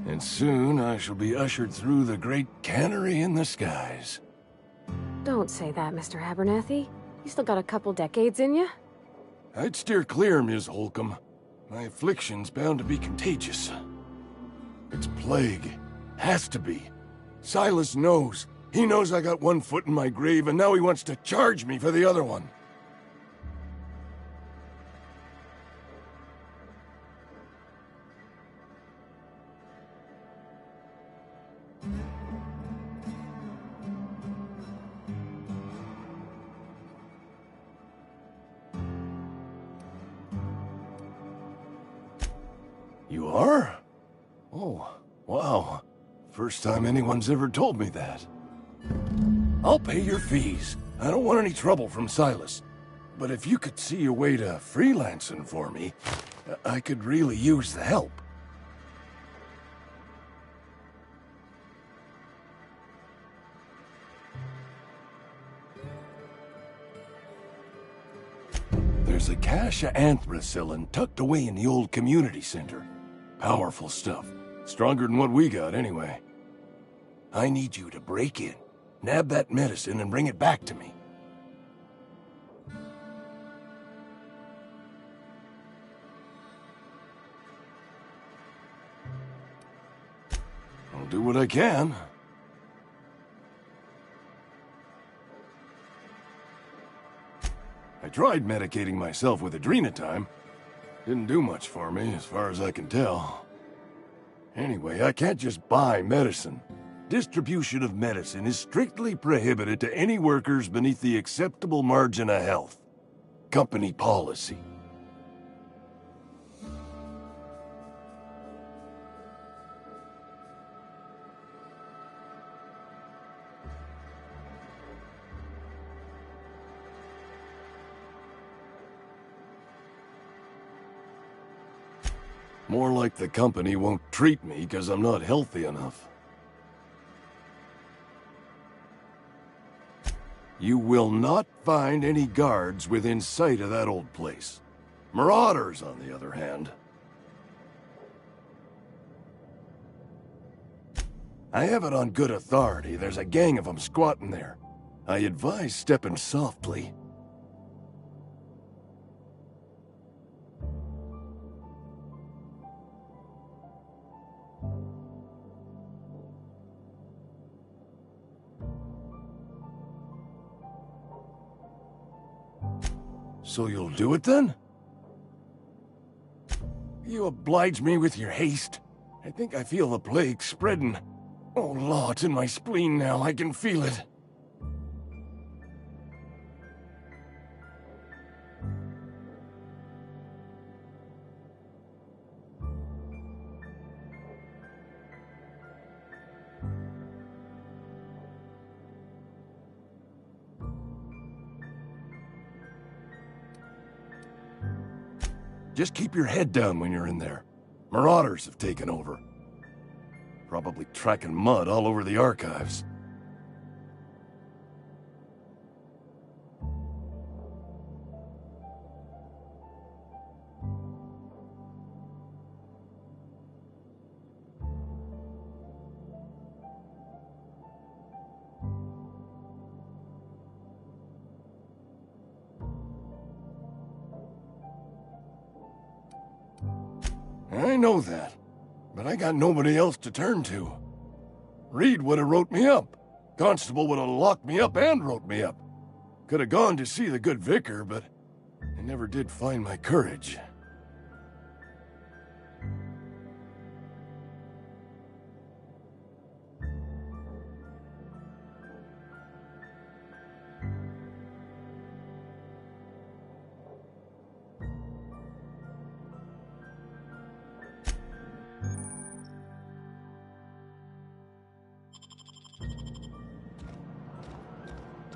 And soon I shall be ushered through the great cannery in the skies. Don't say that, Mr. Abernathy. You still got a couple decades in you. I'd steer clear, Ms. Holcomb. My affliction's bound to be contagious. It's plague. Has to be. Silas knows. He knows I got one foot in my grave, and now he wants to charge me for the other one. You are? Oh, wow. First time anyone's ever told me that. I'll pay your fees. I don't want any trouble from Silas. But if you could see your way to freelancing for me, I could really use the help. There's a cache of anthracillin tucked away in the old community center. Powerful stuff. Stronger than what we got, anyway. I need you to break in, nab that medicine, and bring it back to me. I'll do what I can. I tried medicating myself with adrenatime. Didn't do much for me, as far as I can tell. Anyway, I can't just buy medicine. Distribution of medicine is strictly prohibited to any workers beneath the acceptable margin of health. Company policy. More like the company won't treat me because I'm not healthy enough. You will not find any guards within sight of that old place. Marauders, on the other hand. I have it on good authority there's a gang of them squatting there. I advise stepping softly. So you'll do it then? You oblige me with your haste. I think I feel the plague spreading. Oh, Law, it's in my spleen now. I can feel it. Just keep your head down when you're in there. Marauders have taken over. Probably tracking mud all over the archives. I know that, but I got nobody else to turn to. Reed would have wrote me up. Constable would have locked me up and wrote me up. Could have gone to see the good vicar, but I never did find my courage.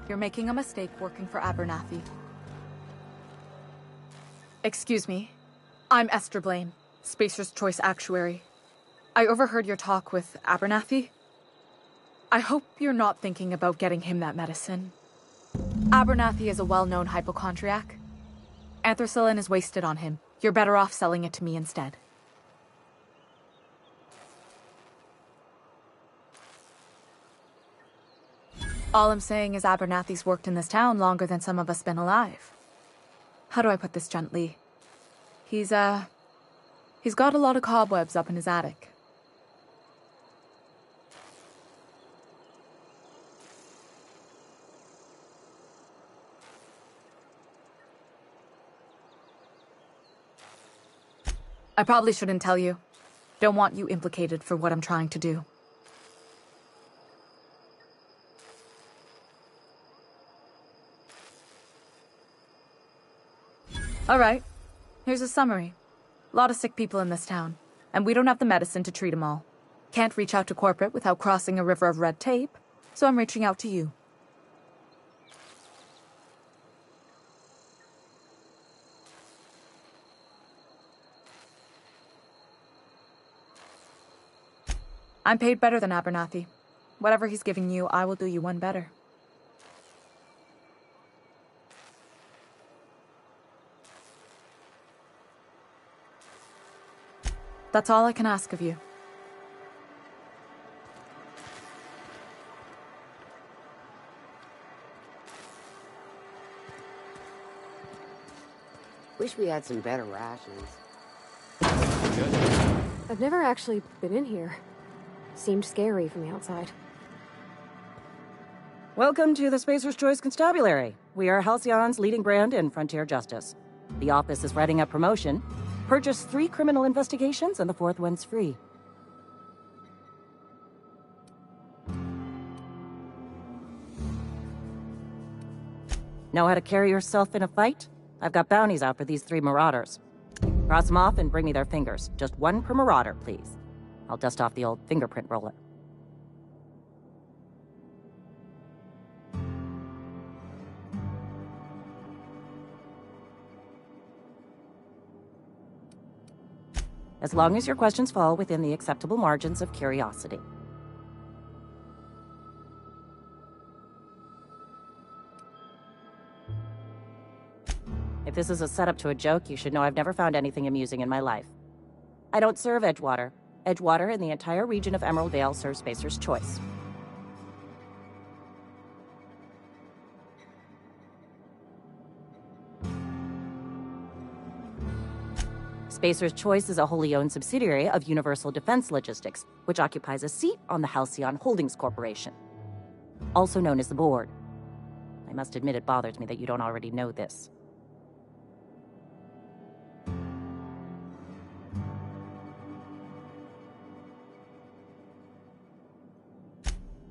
You're making a mistake working for Abernathy. Excuse me. I'm Esther Blaine, Spacer's Choice Actuary. I overheard your talk with Abernathy. I hope you're not thinking about getting him that medicine. Abernathy is a well-known hypochondriac. Anthracillin is wasted on him. You're better off selling it to me instead. All I'm saying is Abernathy's worked in this town longer than some of us been alive. How do I put this gently? He's got a lot of cobwebs up in his attic. I probably shouldn't tell you. Don't want you implicated for what I'm trying to do. All right, here's a summary. A lot of sick people in this town, and we don't have the medicine to treat them all. Can't reach out to corporate without crossing a river of red tape, so I'm reaching out to you. I'm paid better than Abernathy. Whatever he's giving you, I will do you one better. That's all I can ask of you. Wish we had some better rations. I've never actually been in here. Seemed scary from the outside. Welcome to the Spacer's Choice Constabulary. We are Halcyon's leading brand in frontier justice. The office is writing a promotion. Purchase 3 criminal investigations and the 4th one's free. Know how to carry yourself in a fight? I've got bounties out for these 3 marauders. Cross them off and bring me their fingers. Just 1 per marauder, please. I'll dust off the old fingerprint roller. As long as your questions fall within the acceptable margins of curiosity. If this is a setup to a joke, you should know I've never found anything amusing in my life. I don't serve Edgewater. Edgewater and the entire region of Emerald Vale serve Spacer's Choice. Spacer's Choice is a wholly owned subsidiary of Universal Defense Logistics, which occupies a seat on the Halcyon Holdings Corporation, also known as the Board. I must admit it bothers me that you don't already know this.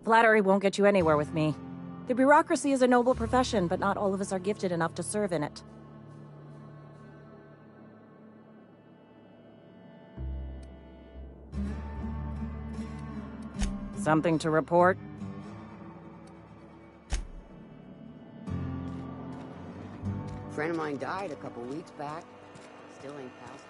Flattery won't get you anywhere with me. The bureaucracy is a noble profession, but not all of us are gifted enough to serve in it. Something to report? A friend of mine died a couple weeks back. Still ain't passed.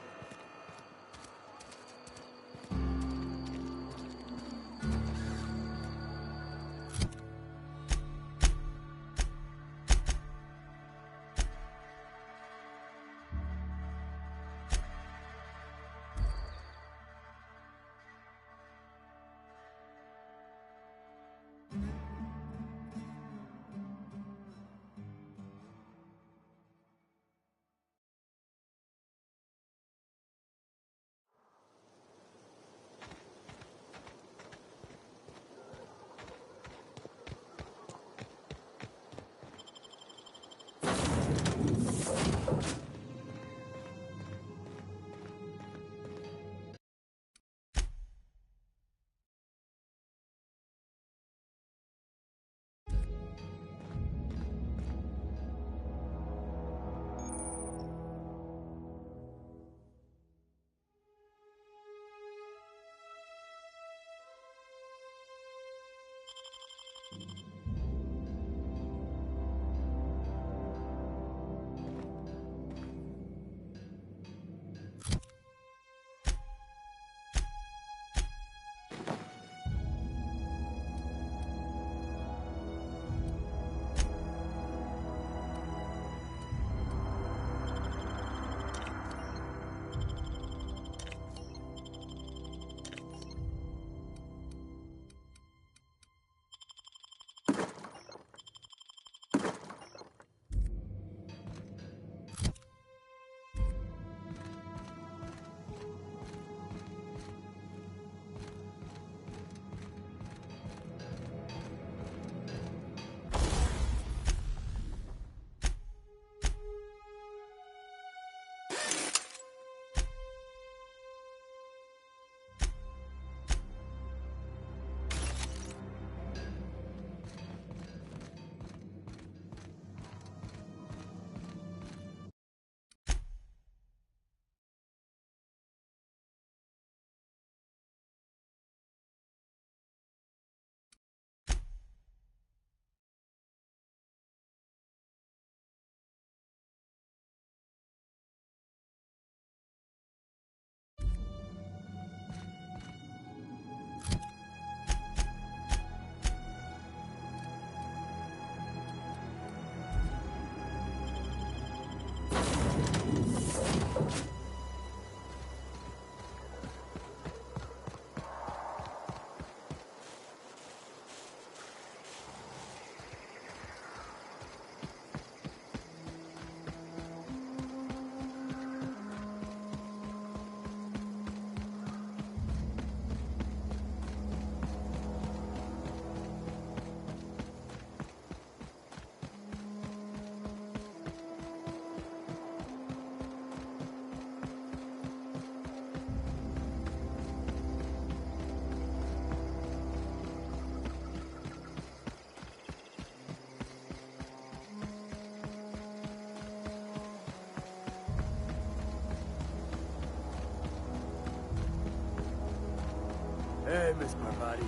Hey, Miss Parvati.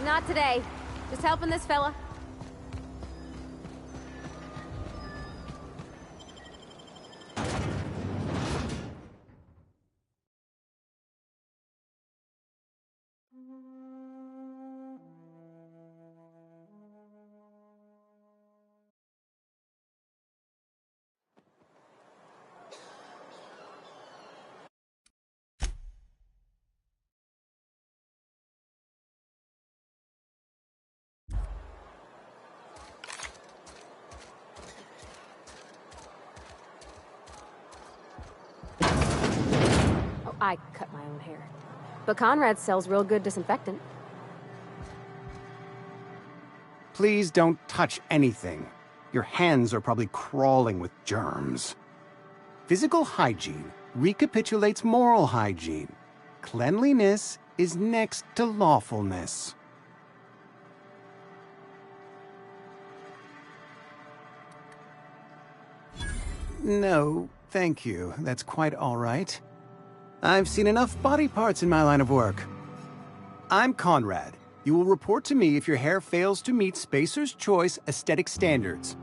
Not today. Just helping this fella. Oh, I cut my own hair. But Conrad sells real good disinfectant. Please don't touch anything. Your hands are probably crawling with germs. Physical hygiene recapitulates moral hygiene. Cleanliness is next to lawfulness. No, thank you. That's quite all right. I've seen enough body parts in my line of work. I'm Conrad. You will report to me if your hair fails to meet Spacer's Choice aesthetic standards.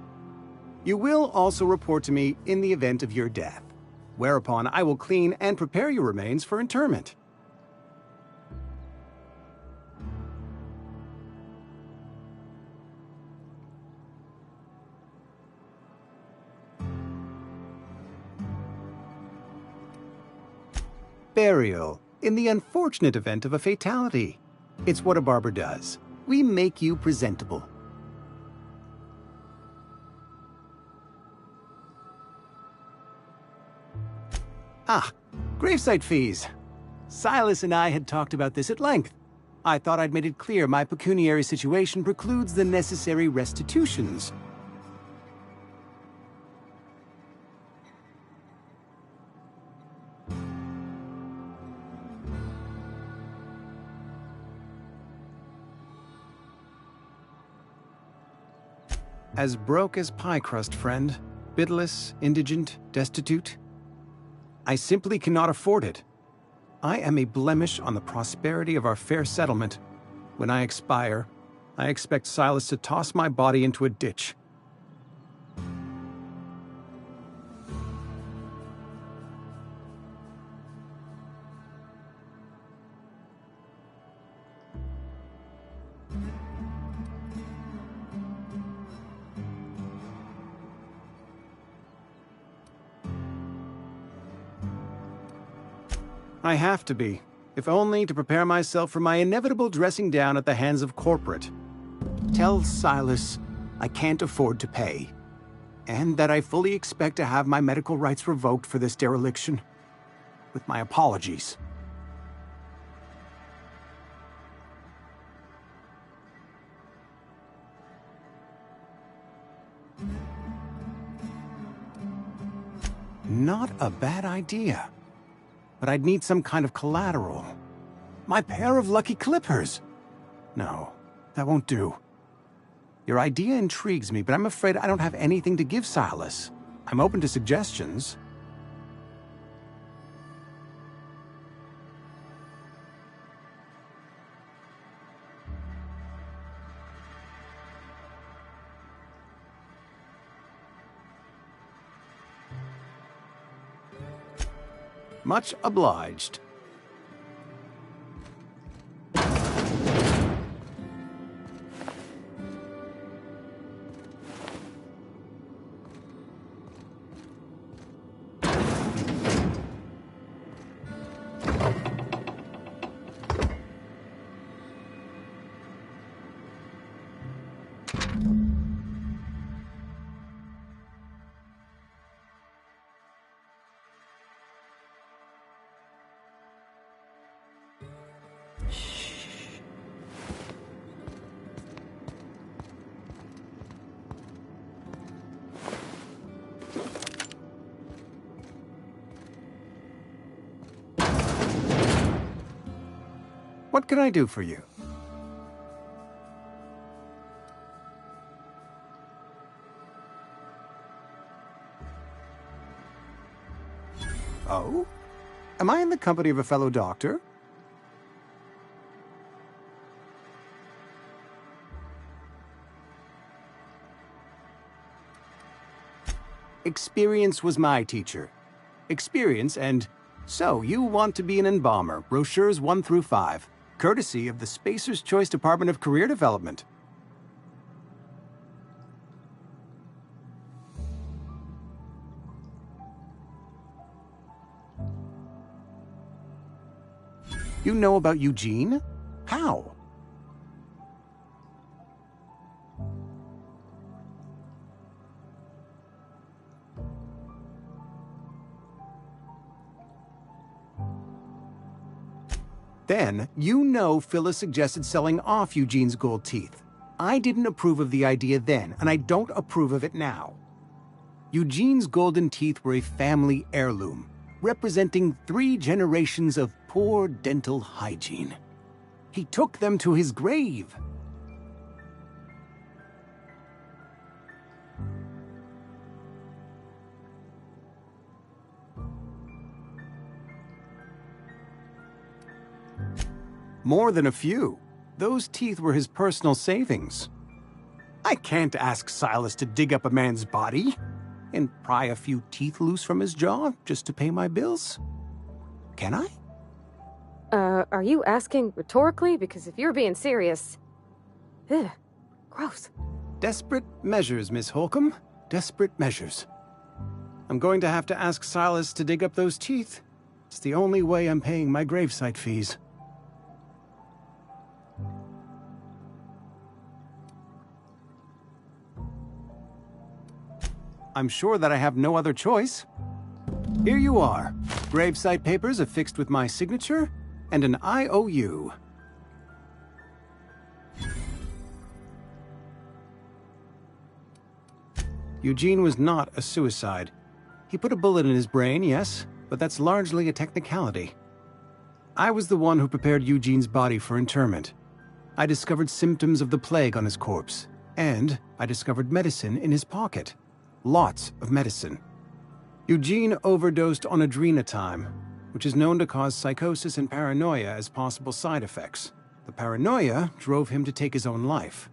You will also report to me in the event of your death, whereupon I will clean and prepare your remains for interment. Burial, in the unfortunate event of a fatality. It's what a barber does. We make you presentable. Ah, gravesite fees. Silas and I had talked about this at length. I thought I'd made it clear my pecuniary situation precludes the necessary restitutions. As broke as pie crust, friend. Bidless, indigent, destitute. I simply cannot afford it. I am a blemish on the prosperity of our fair settlement. When I expire, I expect Silas to toss my body into a ditch. I have to be, if only to prepare myself for my inevitable dressing down at the hands of corporate. Tell Silas I can't afford to pay, and that I fully expect to have my medical rights revoked for this dereliction. With my apologies. Not a bad idea. But I'd need some kind of collateral. My pair of lucky clippers! No, that won't do. Your idea intrigues me, but I'm afraid I don't have anything to give Silas. I'm open to suggestions. Much obliged. What can I do for you? Oh? Am I in the company of a fellow doctor? Experience was my teacher. Experience and... So, you want to be an embalmer, brochures 1 through 5, courtesy of the Spacer's Choice Department of Career Development. You know about Eugene? How? Then, you know Phyllis suggested selling off Eugene's gold teeth. I didn't approve of the idea then, and I don't approve of it now. Eugene's golden teeth were a family heirloom, representing 3 generations of poor dental hygiene. He took them to his grave. More than a few. Those teeth were his personal savings. I can't ask Silas to dig up a man's body and pry a few teeth loose from his jaw just to pay my bills. Can I? Are you asking rhetorically? Because if you're being serious... Ugh, gross. Desperate measures, Miss Holcomb. Desperate measures. I'm going to have to ask Silas to dig up those teeth. It's the only way I'm paying my gravesite fees. I'm sure that I have no other choice. Here you are. Gravesite papers affixed with my signature and an IOU. Eugene was not a suicide. He put a bullet in his brain, yes, but that's largely a technicality. I was the one who prepared Eugene's body for interment. I discovered symptoms of the plague on his corpse, and I discovered medicine in his pocket. Lots of medicine. Eugene overdosed on adrenatime, which is known to cause psychosis and paranoia as possible side effects. The paranoia drove him to take his own life.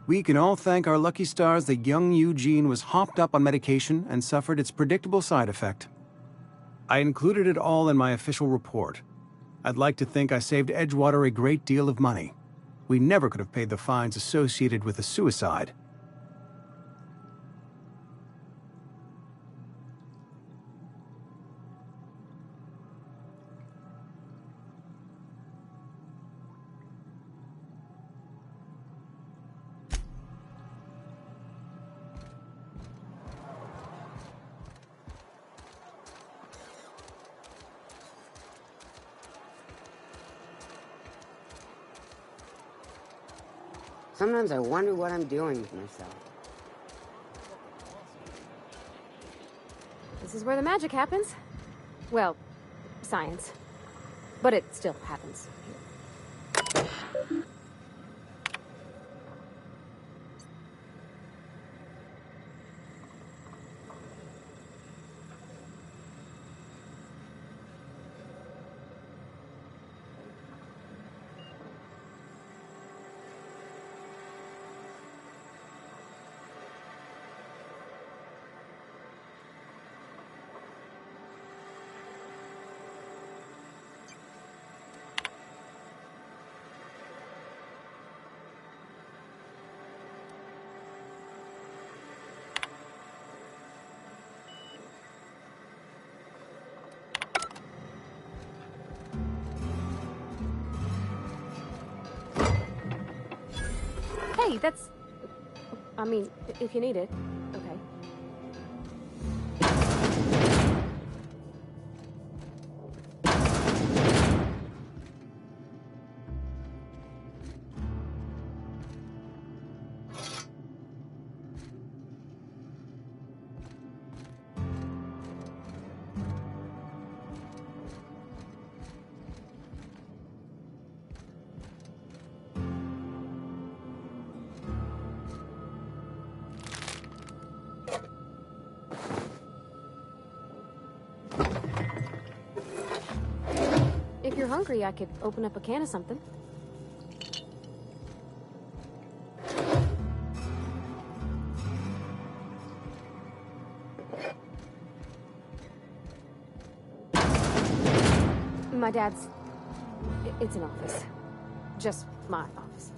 We can all thank our lucky stars that young Eugene was hopped up on medication and suffered its predictable side effect. I included it all in my official report. I'd like to think I saved Edgewater a great deal of money. We never could have paid the fines associated with a suicide. Sometimes I wonder what I'm doing with myself. This is where the magic happens. Well, science. But it still happens here. Hey, that's... I mean, if you need it. Okay. If you're hungry, I could open up a can of something. My dad's... It's an office. Just my office.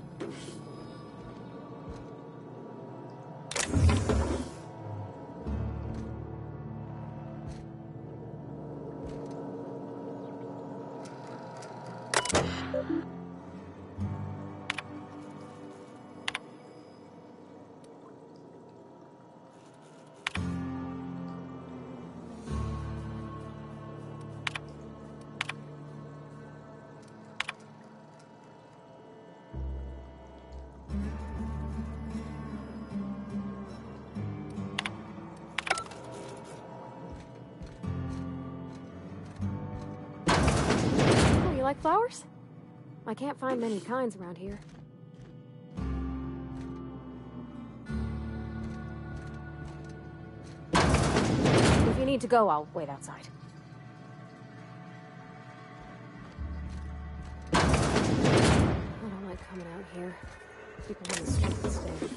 Like flowers? I can't find many kinds around here. If you need to go, I'll wait outside. I don't like coming out here. People on the street stay.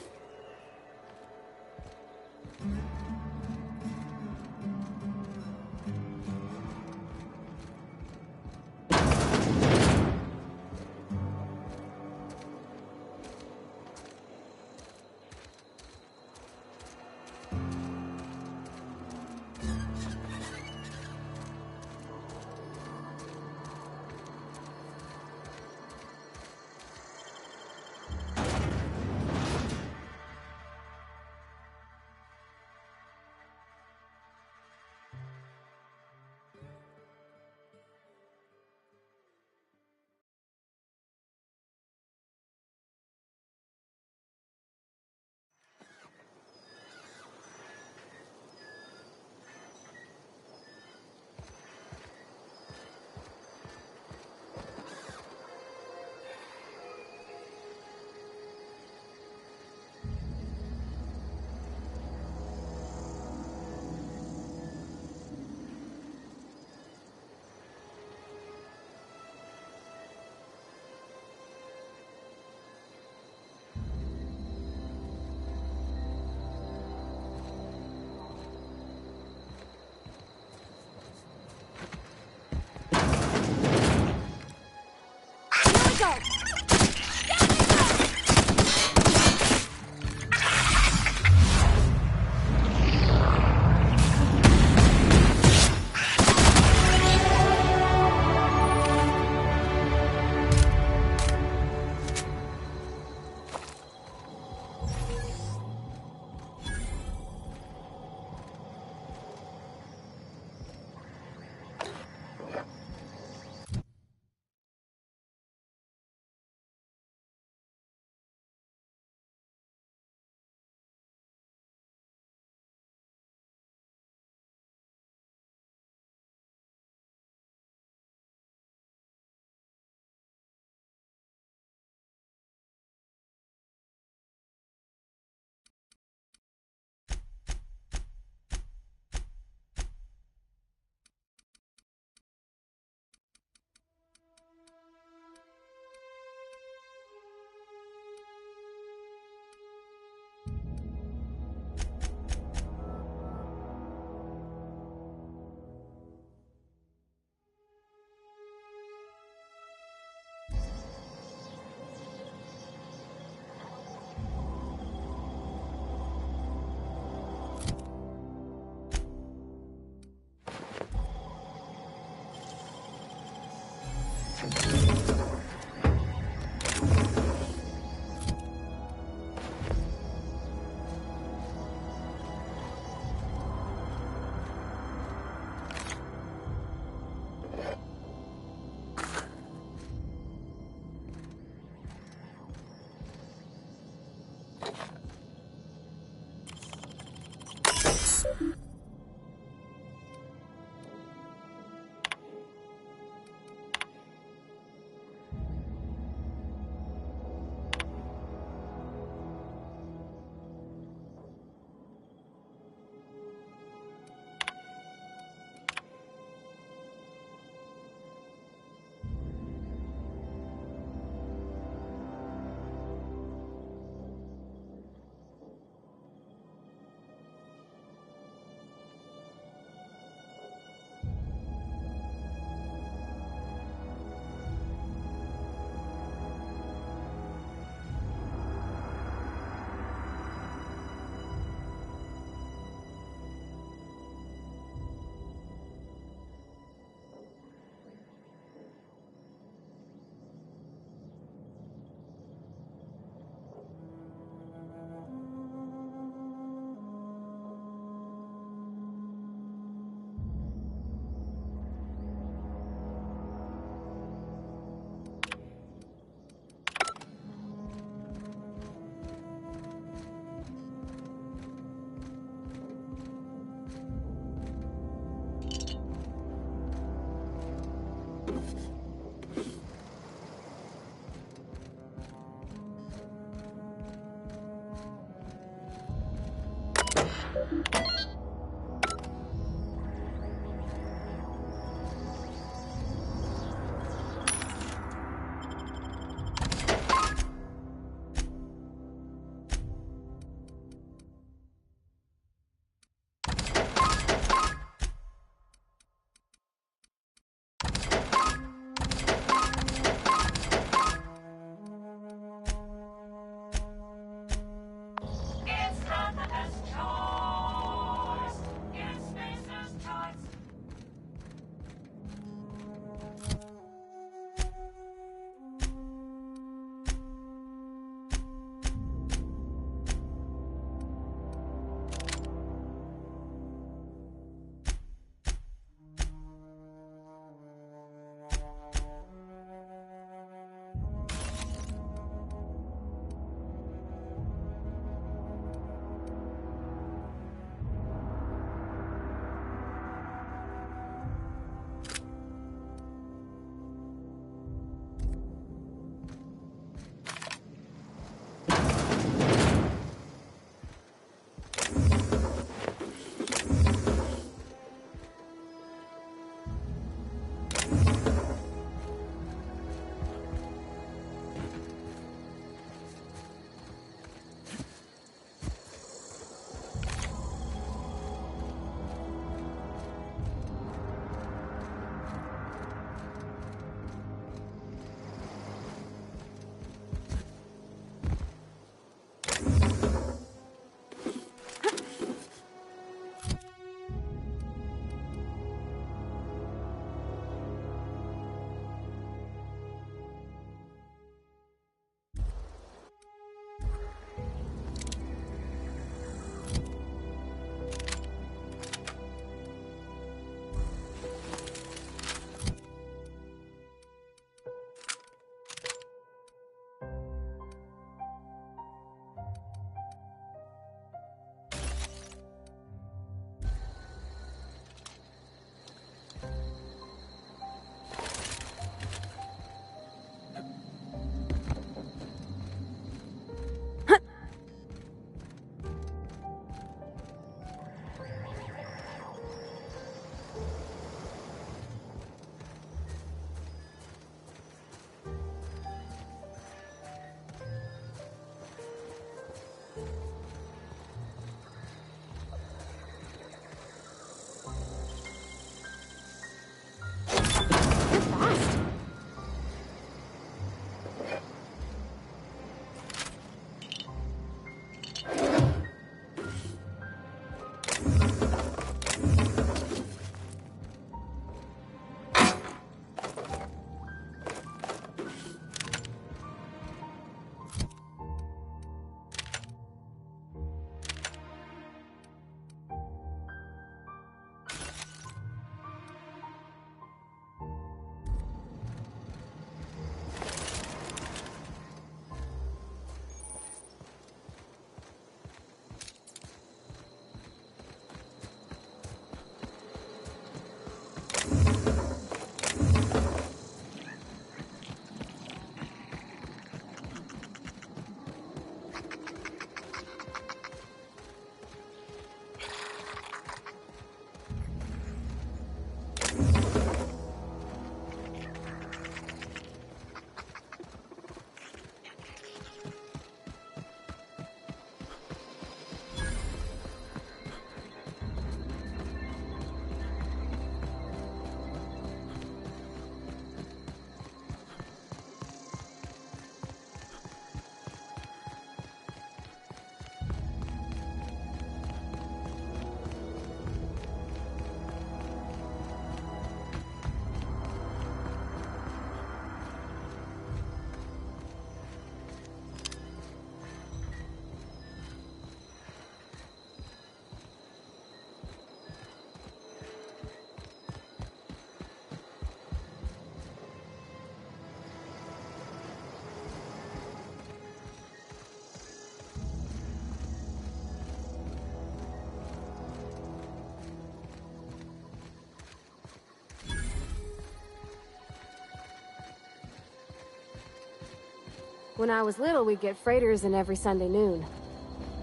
When I was little, we'd get freighters in every Sunday noon.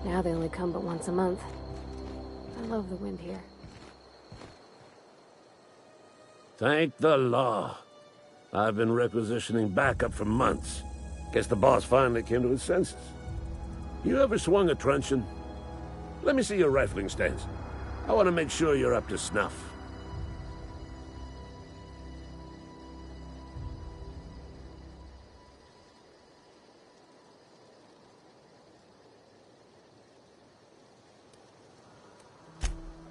Now they only come but once a month. I love the wind here. Thank the law. I've been requisitioning backup for months. Guess the boss finally came to his senses. You ever swung a truncheon? Let me see your rifling stance. I want to make sure you're up to snuff.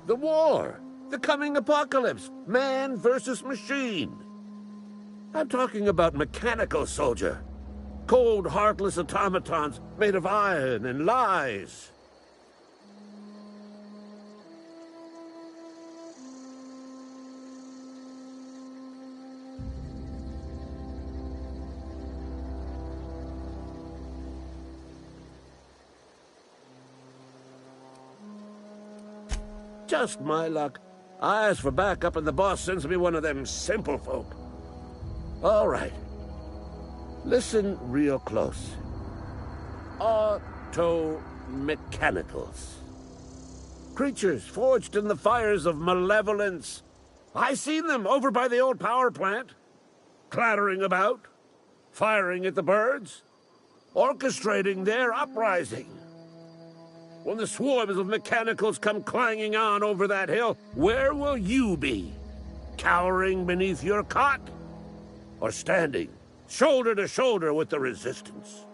The war! The coming apocalypse! Man versus machine! I'm talking about mechanical soldier. Cold, heartless automatons made of iron and lies. Just my luck. I ask for backup and the boss sends me one of them simple folk. All right. Listen real close. Auto-mechanicals. Creatures forged in the fires of malevolence. I seen them over by the old power plant. Clattering about. Firing at the birds. Orchestrating their uprising. When the swarms of mechanicals come clanging on over that hill, where will you be? Cowering beneath your cot? Or standing, shoulder to shoulder with the resistance?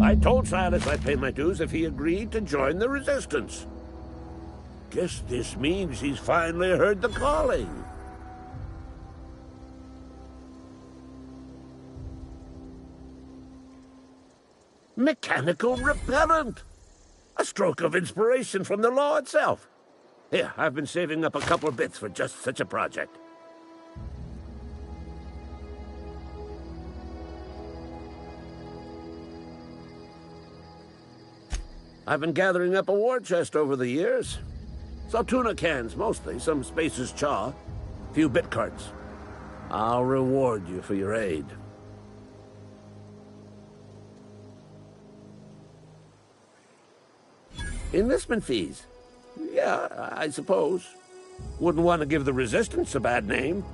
I told Silas I'd pay my dues if he agreed to join the resistance. Guess this means he's finally heard the calling. Mechanical repellent! A stroke of inspiration from the law itself. Here, I've been saving up a couple bits for just such a project. I've been gathering up a war chest over the years. Saltuna cans, mostly. Some Spacer's chaw. A few bit carts. I'll reward you for your aid. Enlistment fees. Yeah, I suppose. Wouldn't want to give the Resistance a bad name.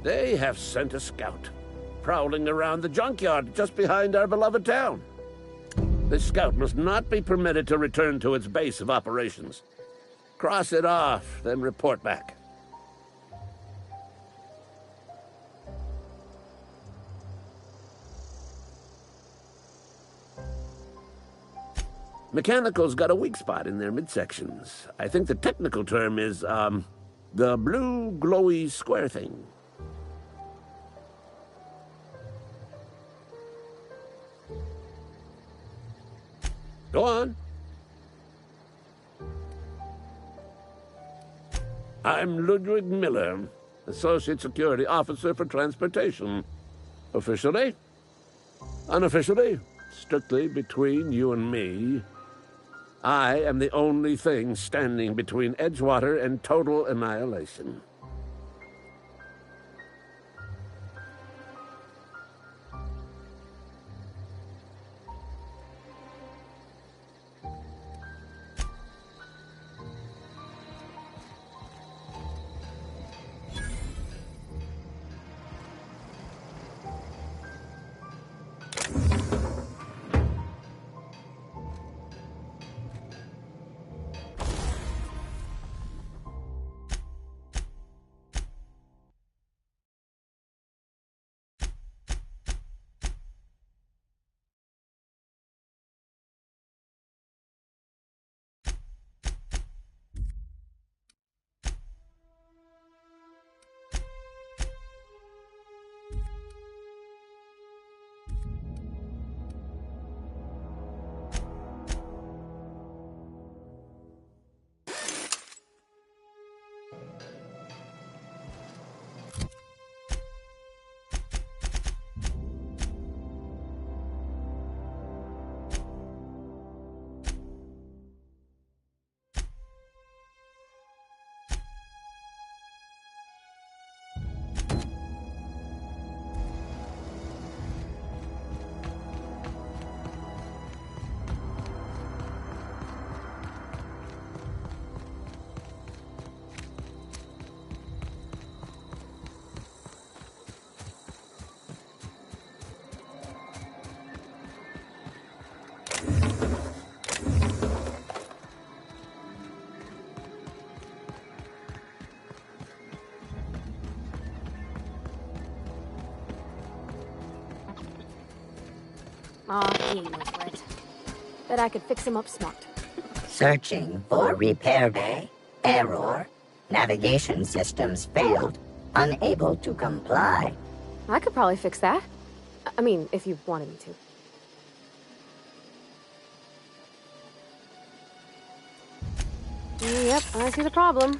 They have sent a scout, prowling around the junkyard just behind our beloved town. This scout must not be permitted to return to its base of operations. Cross it off, then report back. Mechanicals got a weak spot in their midsections. I think the technical term is, the blue glowy square thing. Go on. I'm Ludwig Miller, Associate Security Officer for Transportation. Officially? Unofficially? Strictly between you and me. I am the only thing standing between Edgewater and total annihilation. Aw, he ain't no threat. Bet I could fix him up smart. Searching for repair bay. Error. Navigation systems failed. Unable to comply. I could probably fix that. I mean, if you wanted me to. Yep, I see the problem.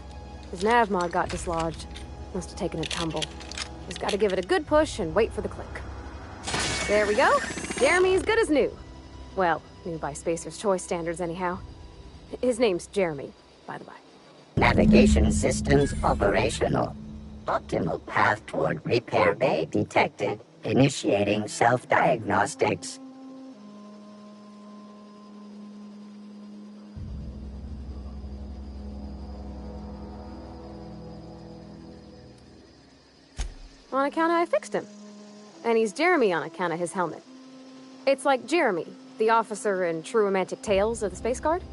His nav mod got dislodged. Must have taken a tumble. Just gotta give it a good push and wait for the click. There we go. Jeremy's good as new. Well, new by Spacer's Choice standards anyhow. His name's Jeremy, by the way. Navigation systems operational. Optimal path toward repair bay detected. Initiating self-diagnostics. On account of I fixed him. And he's Jeremy on account of his helmet. It's like Jeremy, the officer in True Romantic Tales of the Space Guard.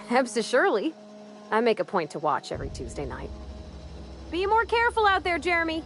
Hebs Shirley. I make a point to watch every Tuesday night. Be more careful out there, Jeremy.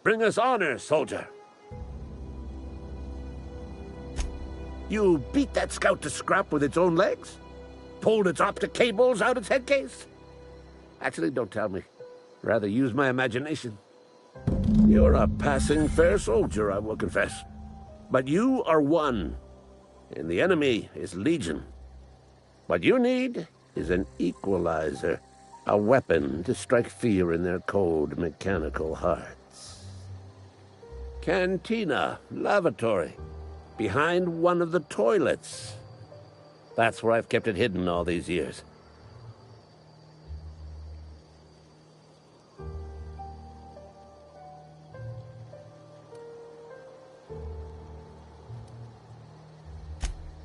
Bring us honor, soldier. You beat that scout to scrap with its own legs? Pulled its optic cables out its head case? Actually, don't tell me. Rather use my imagination. You're a passing fair soldier, I will confess. But you are one, and the enemy is legion. What you need is an equalizer, a weapon to strike fear in their cold, mechanical hearts. Cantina, lavatory, behind one of the toilets. That's where I've kept it hidden all these years.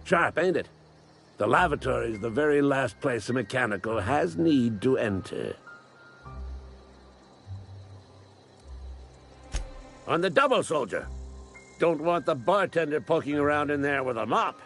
Sharp, ain't it? The lavatory is the very last place a mechanical has need to enter. On the double, soldier. Don't want the bartender poking around in there with a mop.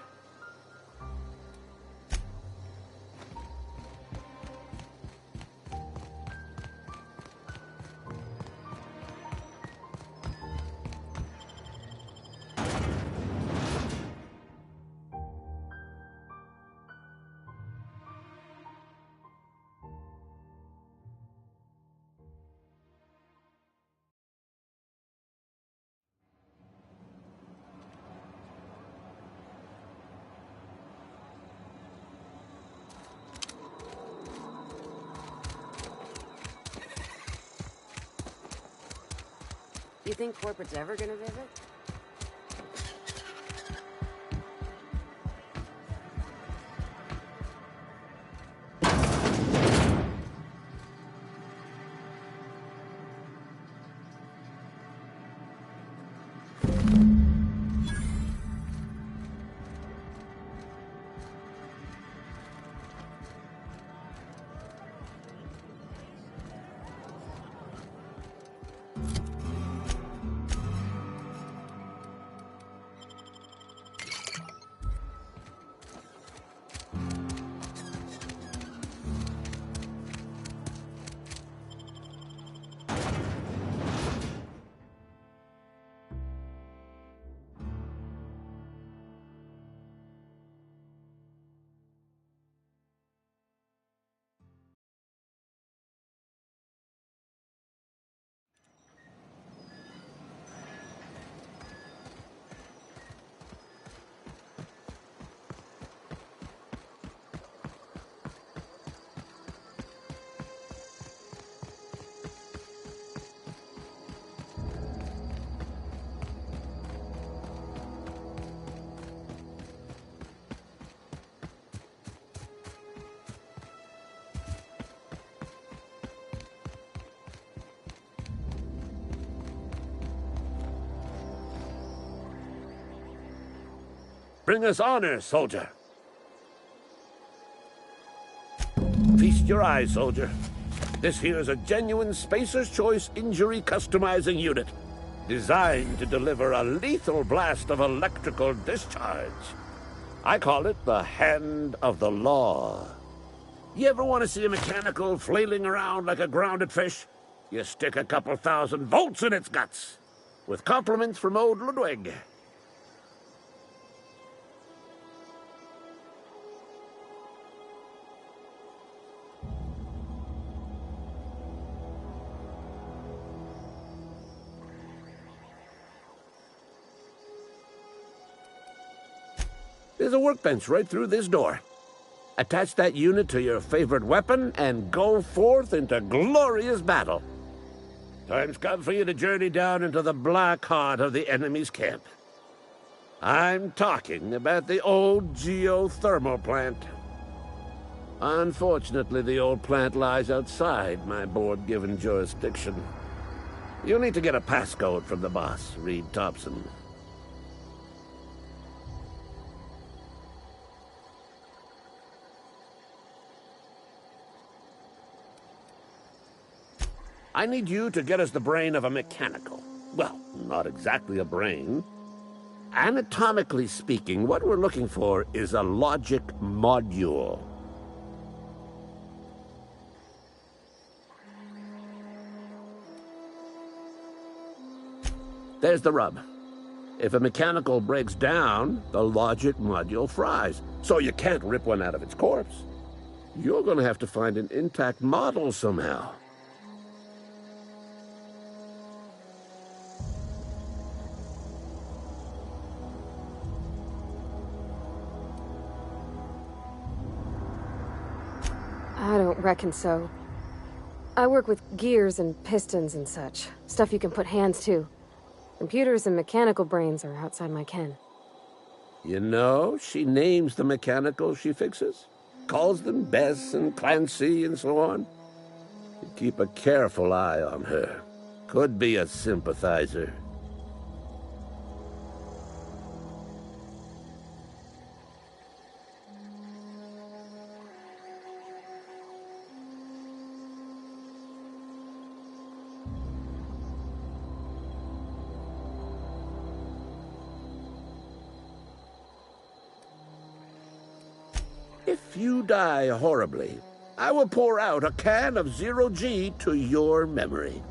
You think corporate's ever gonna visit? Bring us honor, soldier. Feast your eyes, soldier. This here's a genuine Spacer's Choice injury customizing unit, designed to deliver a lethal blast of electrical discharge. I call it the Hand of the Law. You ever want to see a mechanical flailing around like a grounded fish? You stick a couple 1,000 volts in its guts. With compliments from old Ludwig. There's a workbench right through this door. Attach that unit to your favorite weapon and go forth into glorious battle. Time's come for you to journey down into the black heart of the enemy's camp. I'm talking about the old geothermal plant. Unfortunately, the old plant lies outside my board-given jurisdiction. You'll need to get a passcode from the boss, Reed Thompson. I need you to get us the brain of a mechanical. Well, not exactly a brain. Anatomically speaking, what we're looking for is a logic module. There's the rub. If a mechanical breaks down, the logic module fries, so you can't rip one out of its corpse. You're going to have to find an intact model somehow. I don't reckon so. I work with gears and pistons and such. Stuff you can put hands to. Computers and mechanical brains are outside my ken. You know, she names the mechanicals she fixes. Calls them Bess and Clancy and so on. You keep a careful eye on her. Could be a sympathizer. If you die horribly, I will pour out a can of 0G to your memory.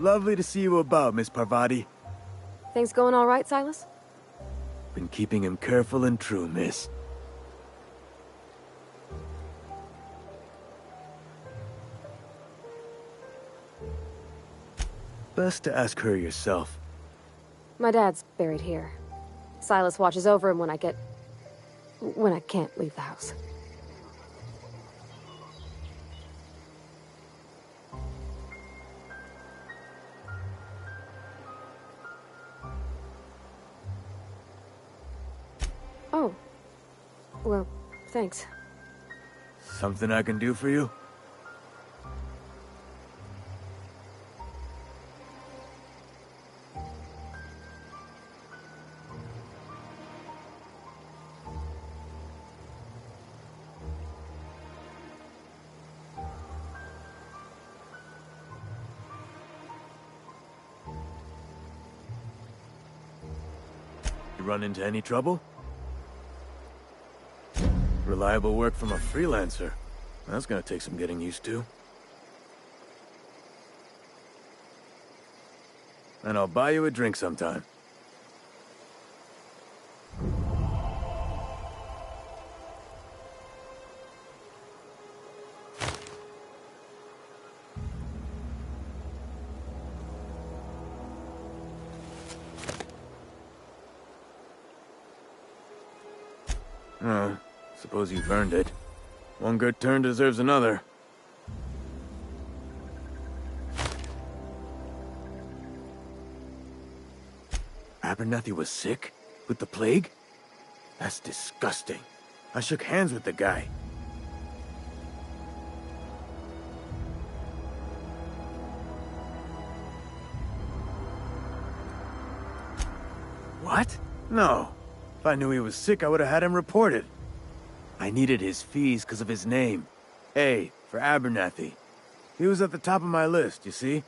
Lovely to see you about, Miss Parvati. Things going all right, Silas? Been keeping him careful and true, miss. Best to ask her yourself. My dad's buried here. Silas watches over him when I can't leave the house. Oh. Well, thanks. Something I can do for you? You run into any trouble? Reliable work from a freelancer. That's gonna take some getting used to. And I'll buy you a drink sometime. Oh, suppose you've earned it. One good turn deserves another. Abernathy was sick? With the plague? That's disgusting. I shook hands with the guy. What? No. If I knew he was sick, I would have had him reported. I needed his fees because of his name. A, for Abernathy. He was at the top of my list, you see?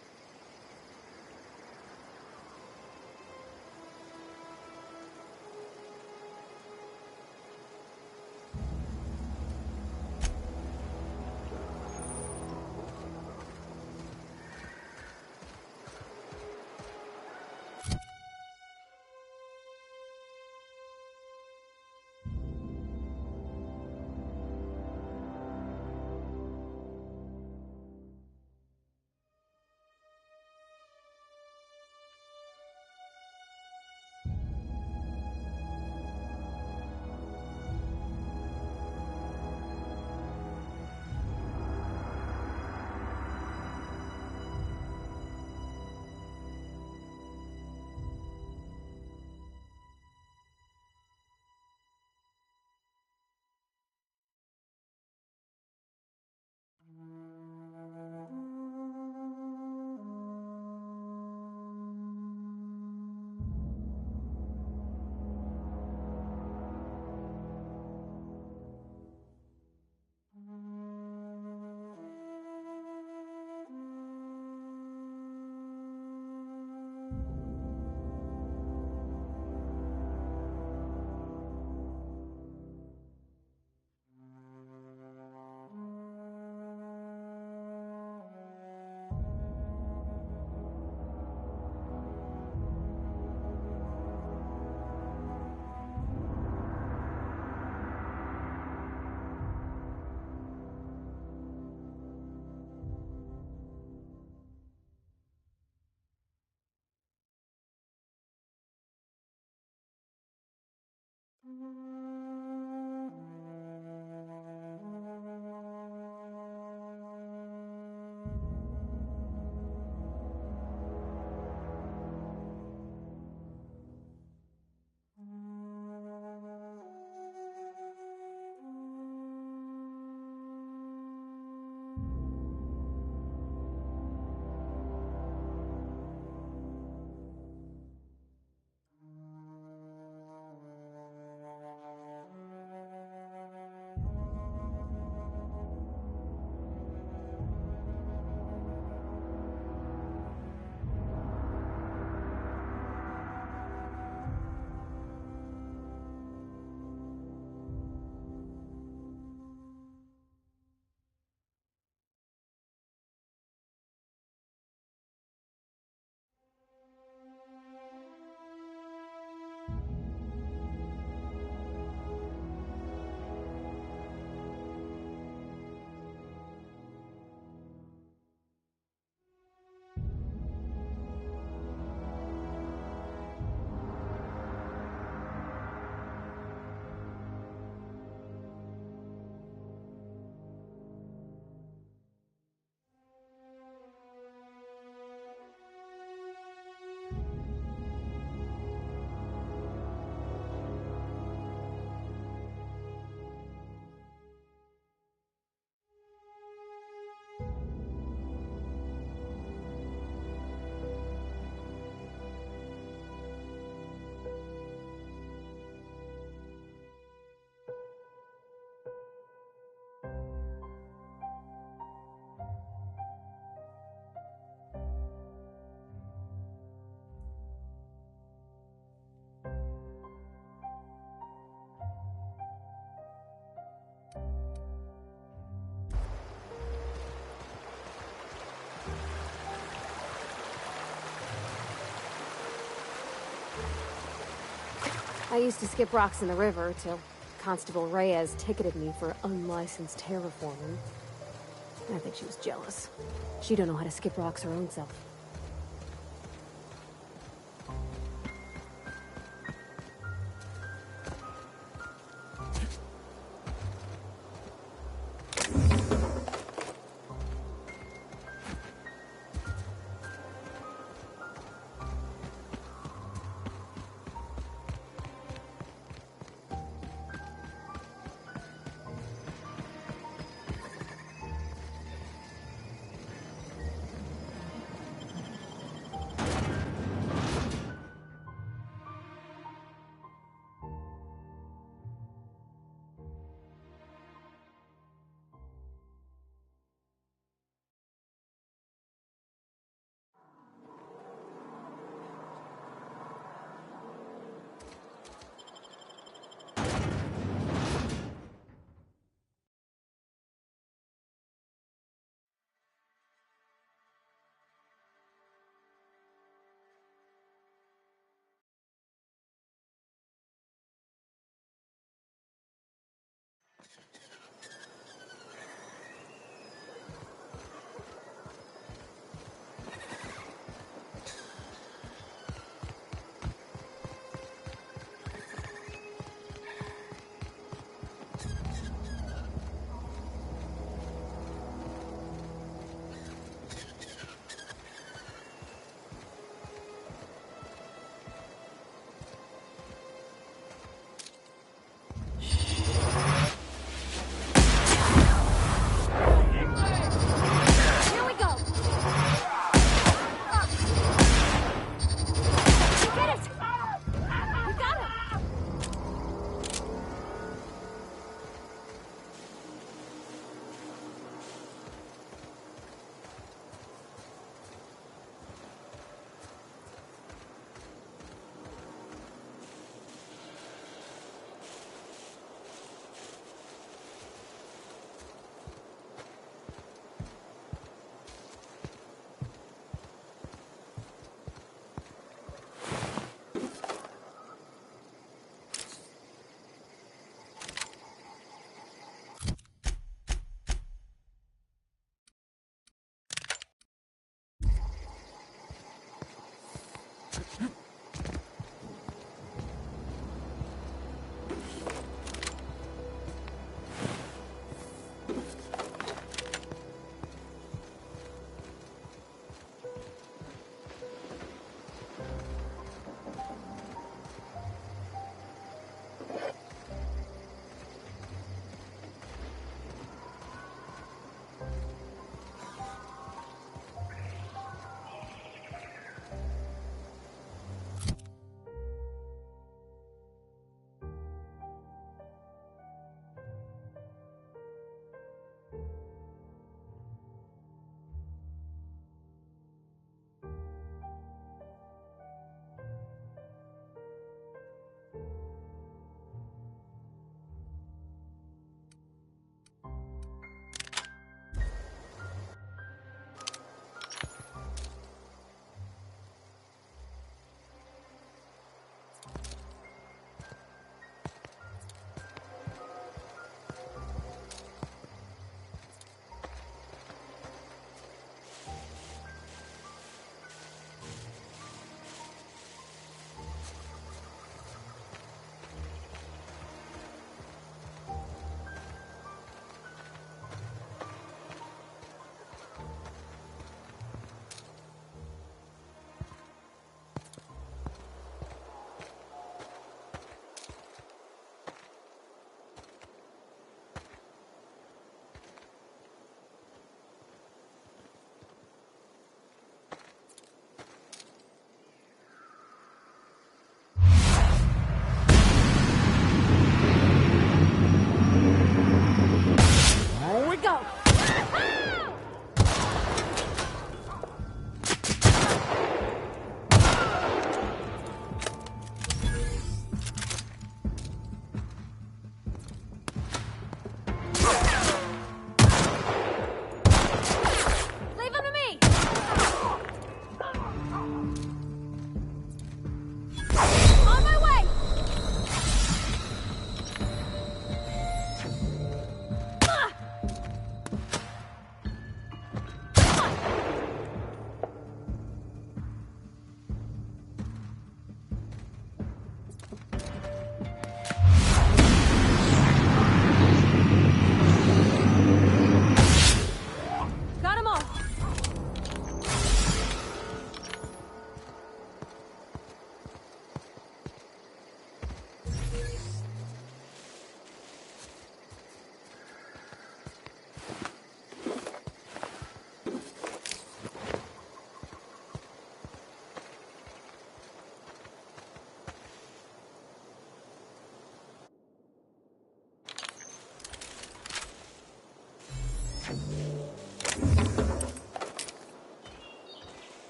I used to skip rocks in the river till Constable Reyes ticketed me for unlicensed terraforming. I think she was jealous. She don't know how to skip rocks her own self.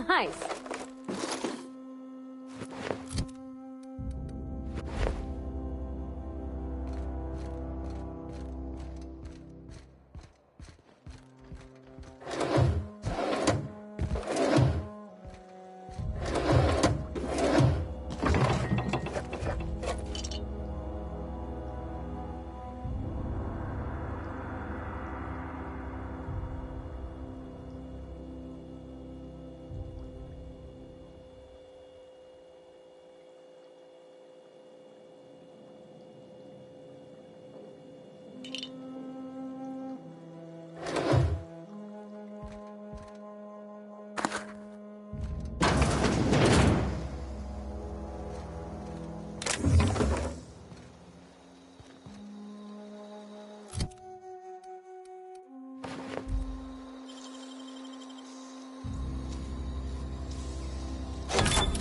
Nice.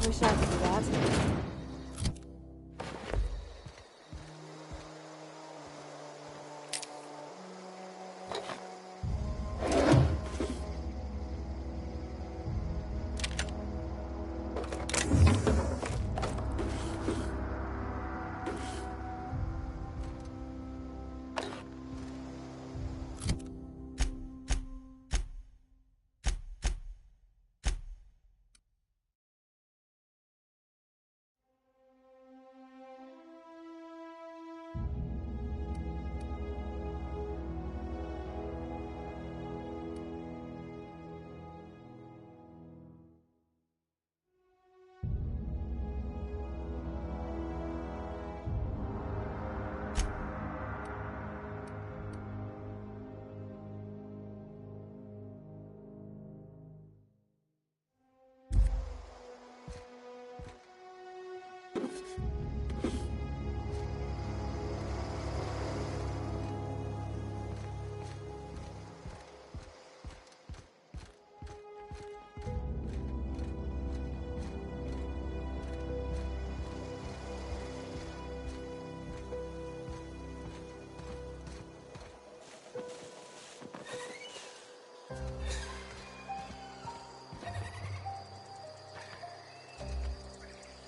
Wish I could do that.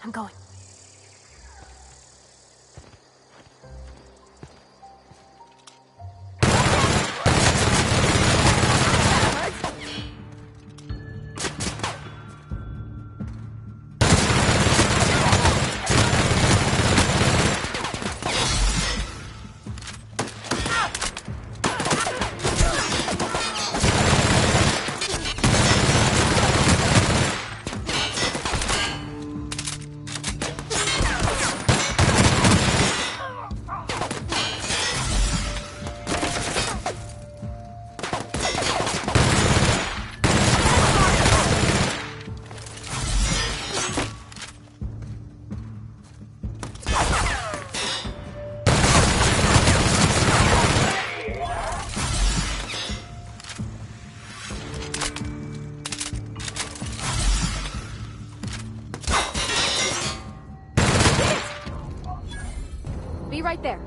I'm going. right there.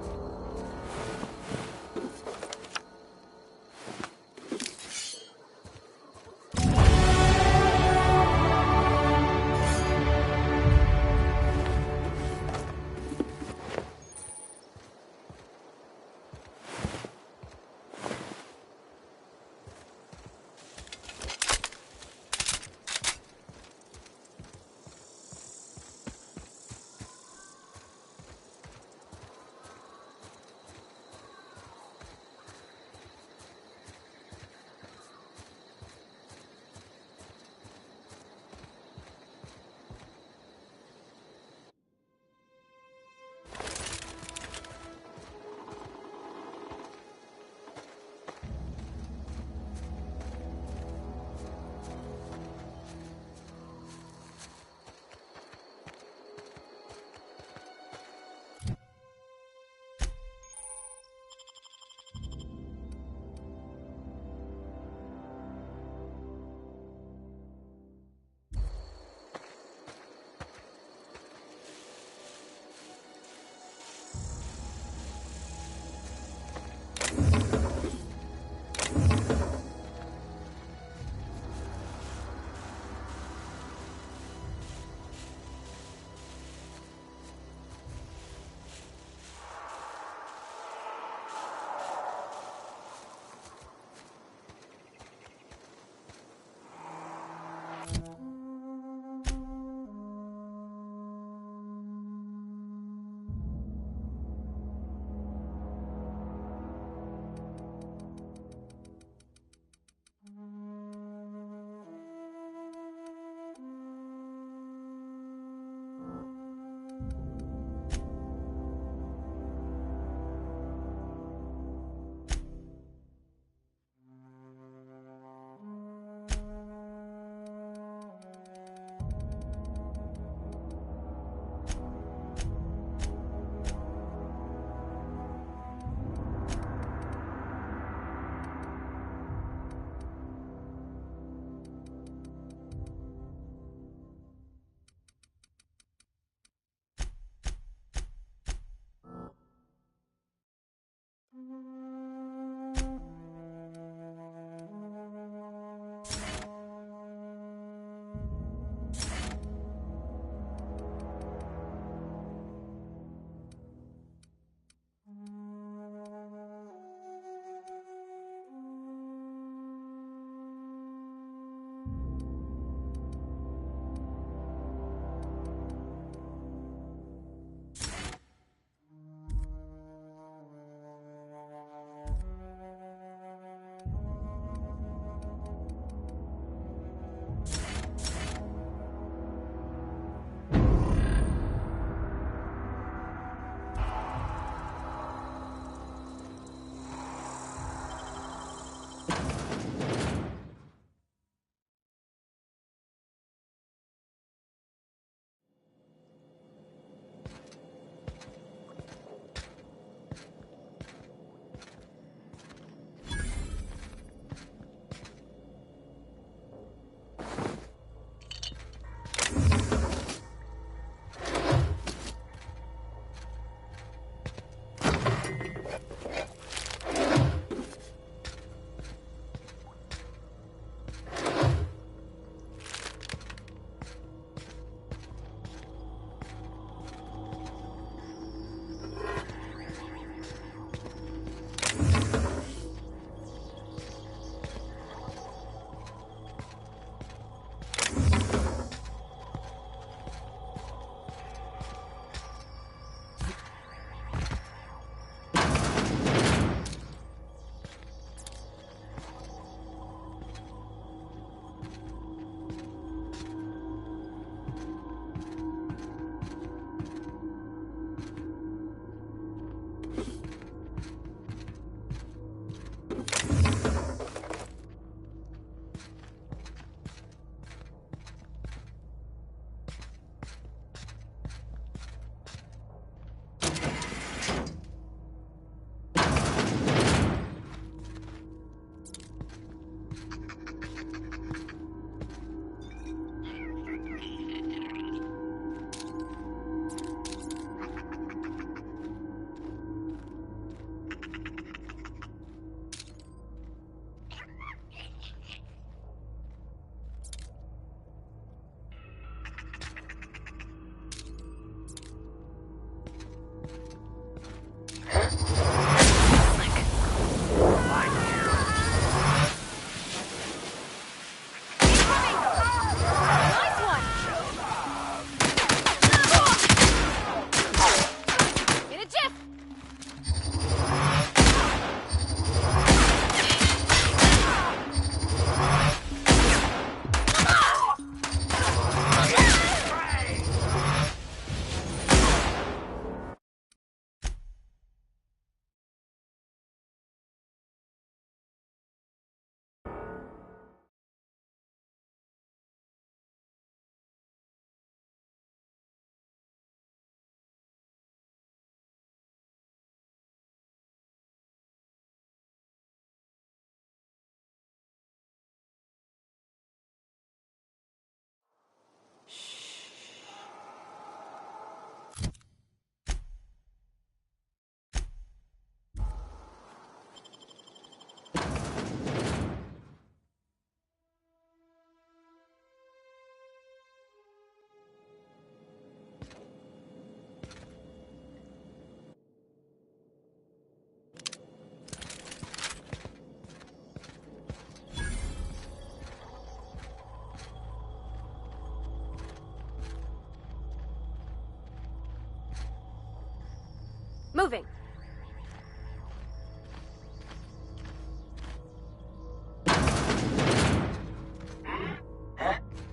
Moving.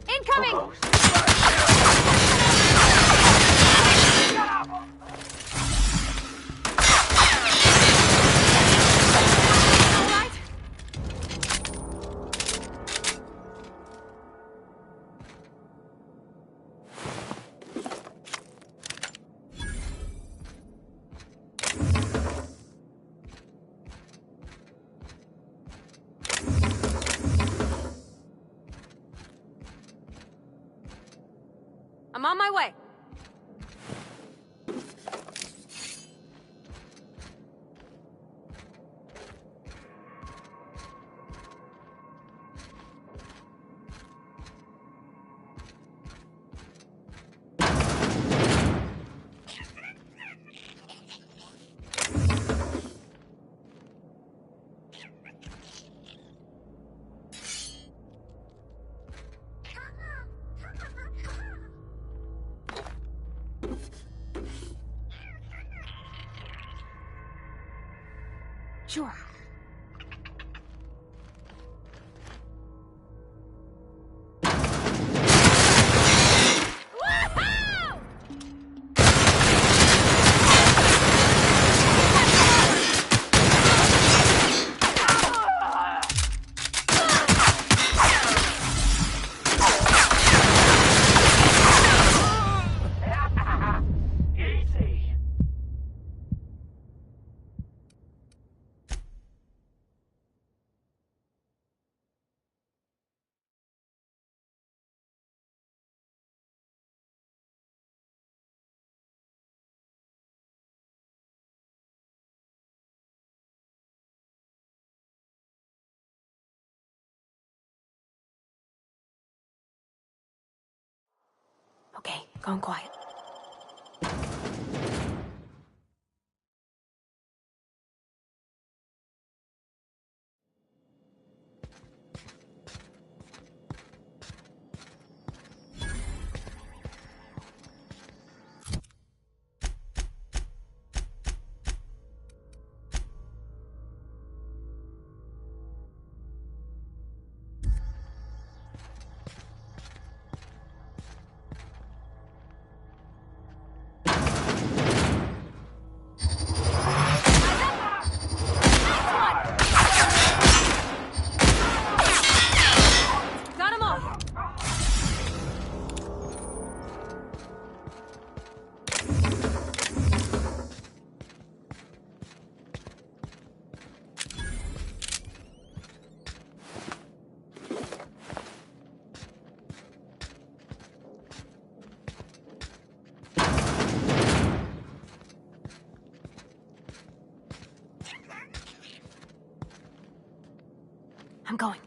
Incoming! I'm on my way. Sure. Okay, going quiet. Got him all. I'm going.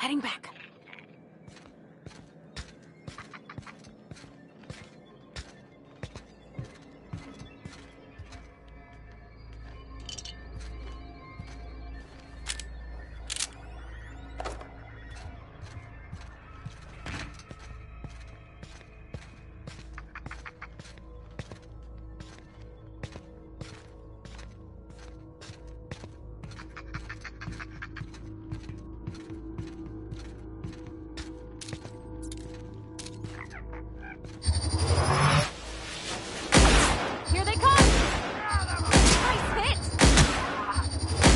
Heading back. Here they come! Nice hit!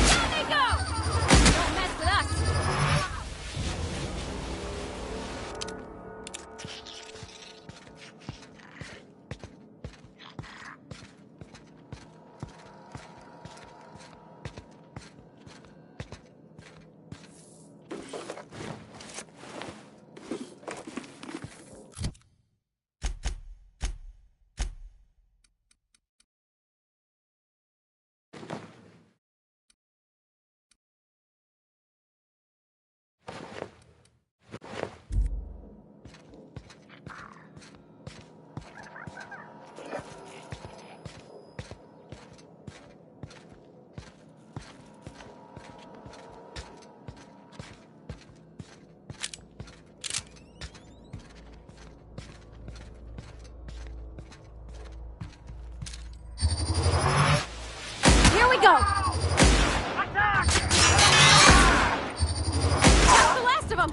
Down they go! Don't mess with us! Here we go! That's the last of them!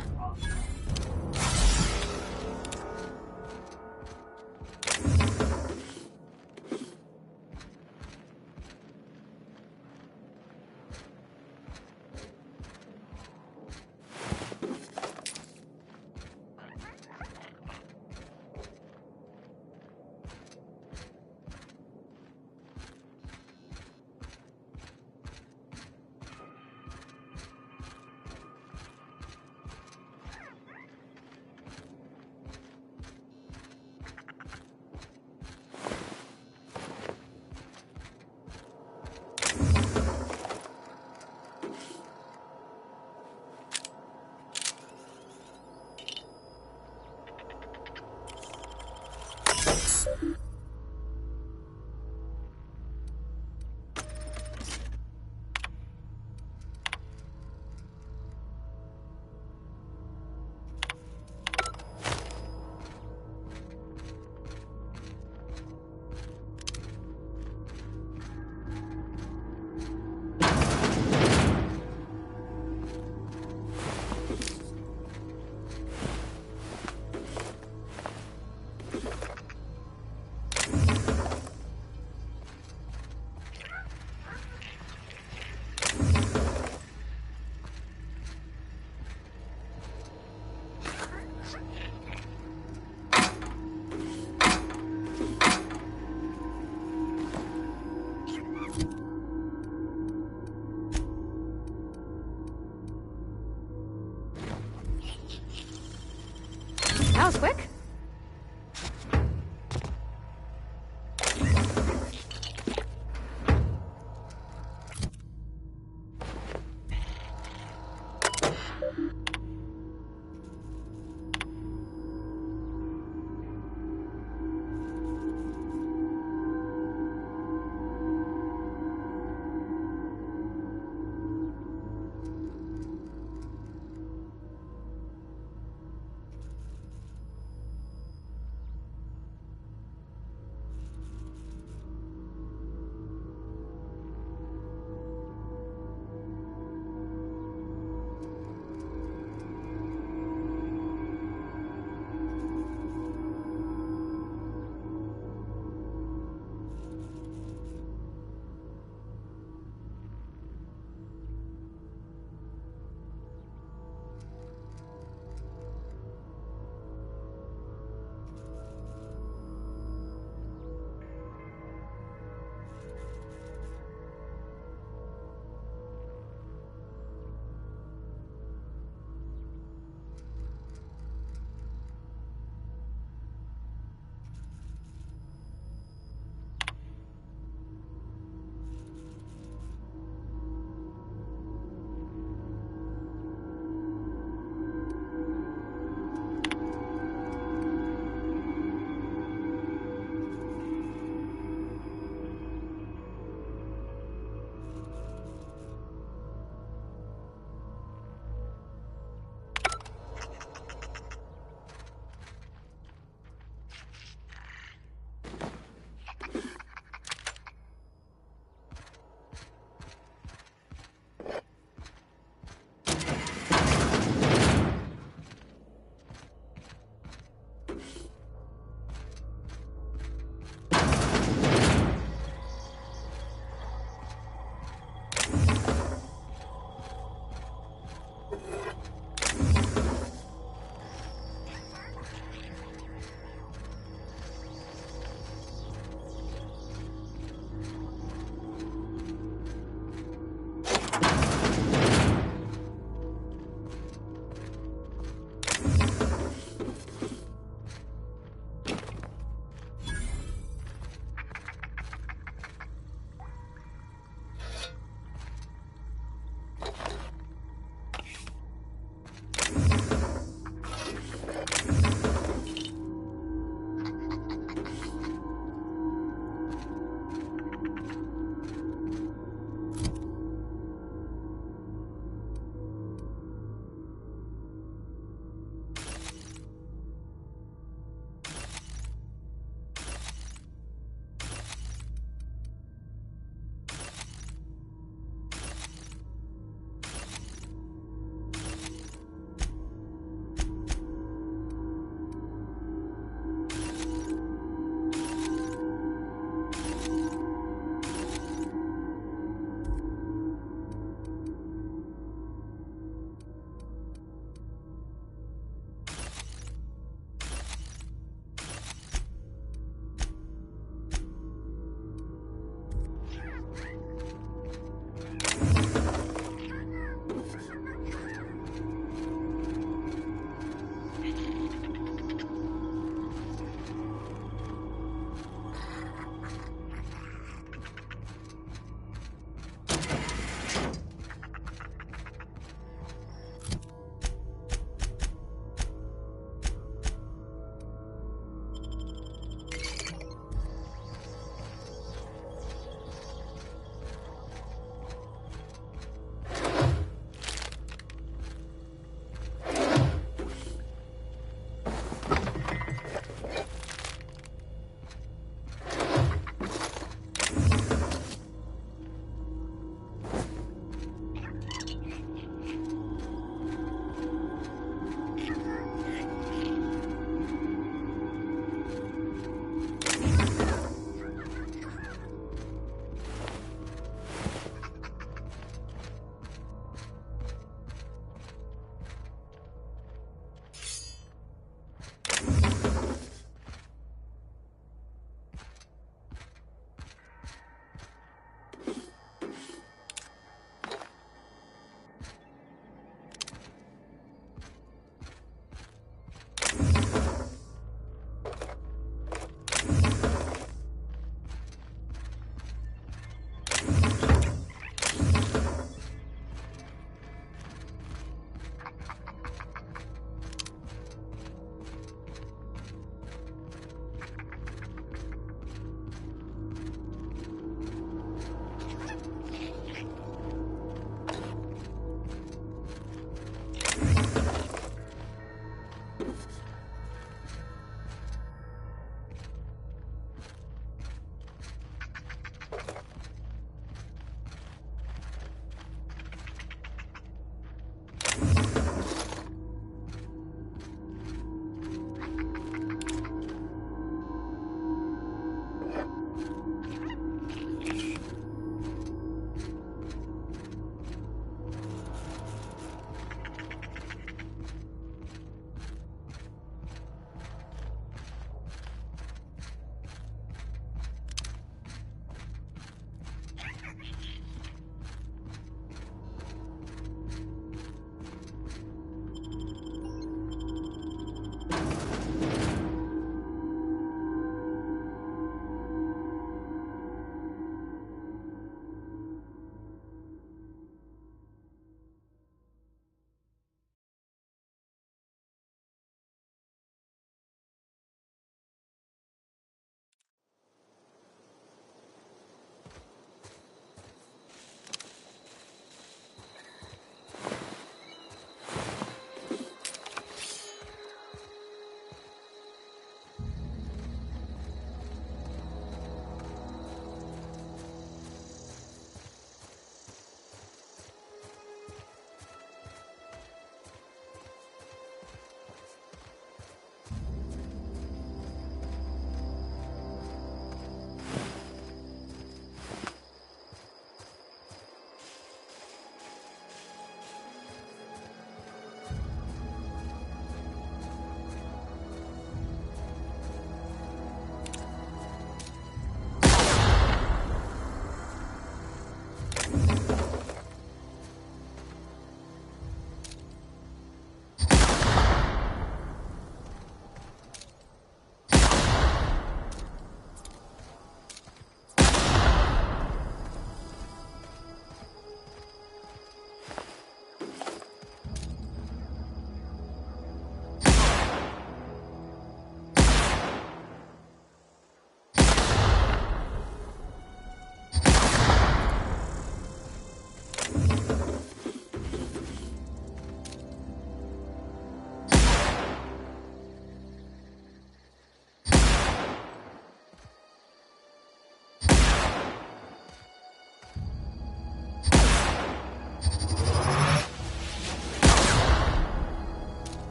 That was quick.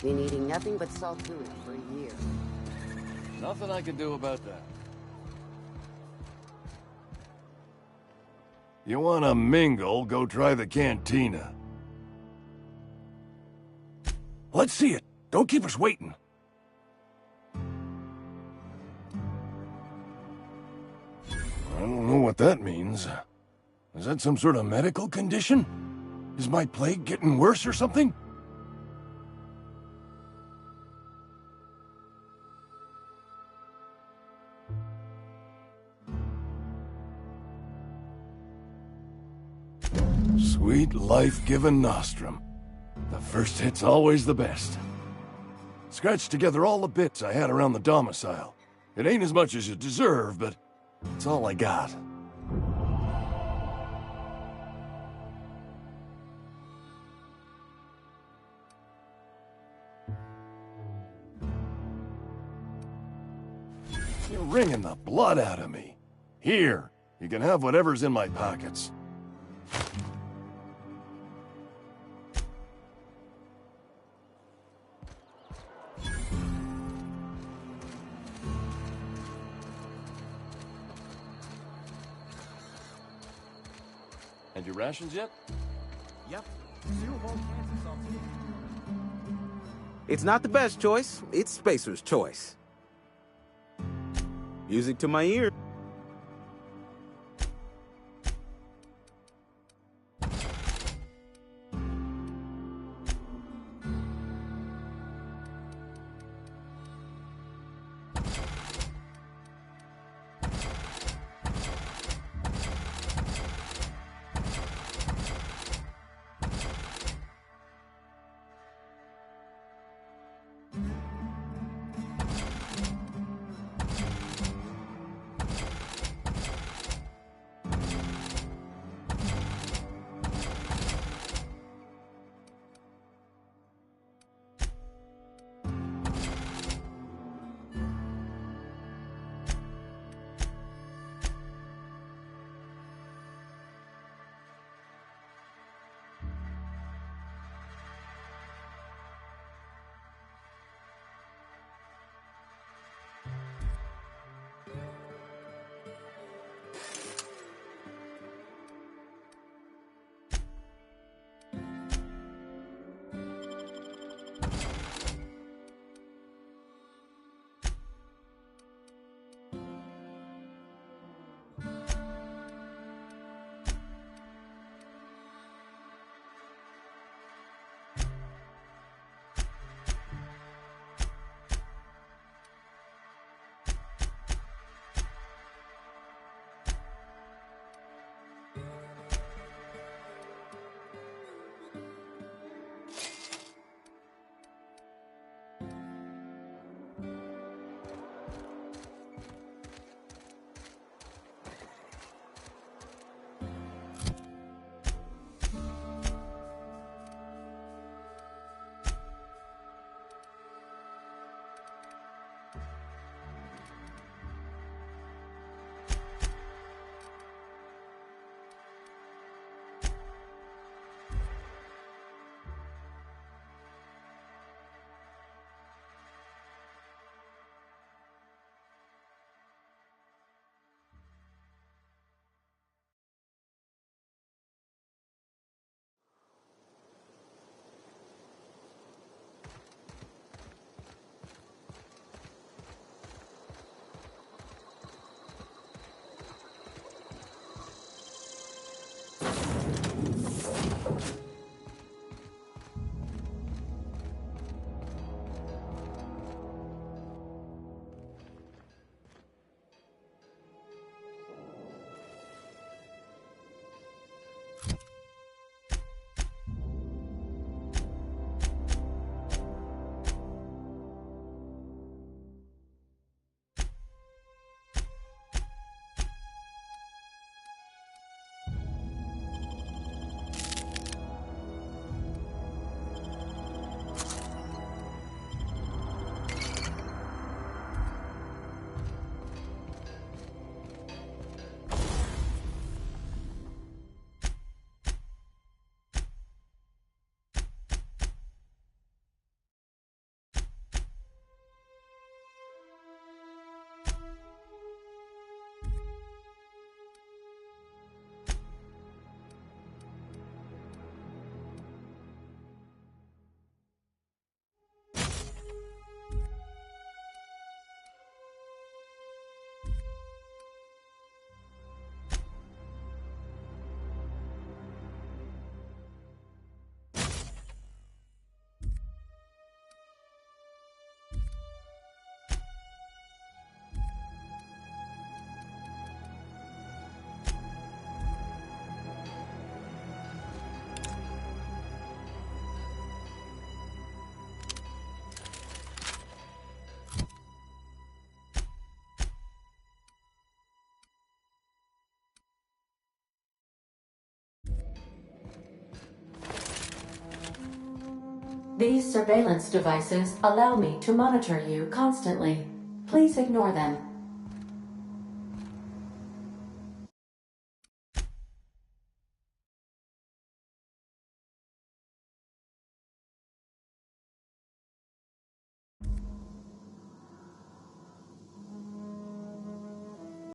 Been eating nothing but salt tuna for a year. Nothing I can do about that. You wanna mingle, go try the cantina. Let's see it. Don't keep us waiting. I don't know what that means. Is that some sort of medical condition? Is my plague getting worse or something? Sweet life-giving nostrum. The first hit's always the best. Scratched together all the bits I had around the domicile. It ain't as much as you deserve, but it's all I got. You're wringing the blood out of me. Here, you can have whatever's in my pockets. Had your rations yet? Yep. It's not the best choice. It's Spacer's choice. Music to my ear. These surveillance devices allow me to monitor you constantly. Please ignore them.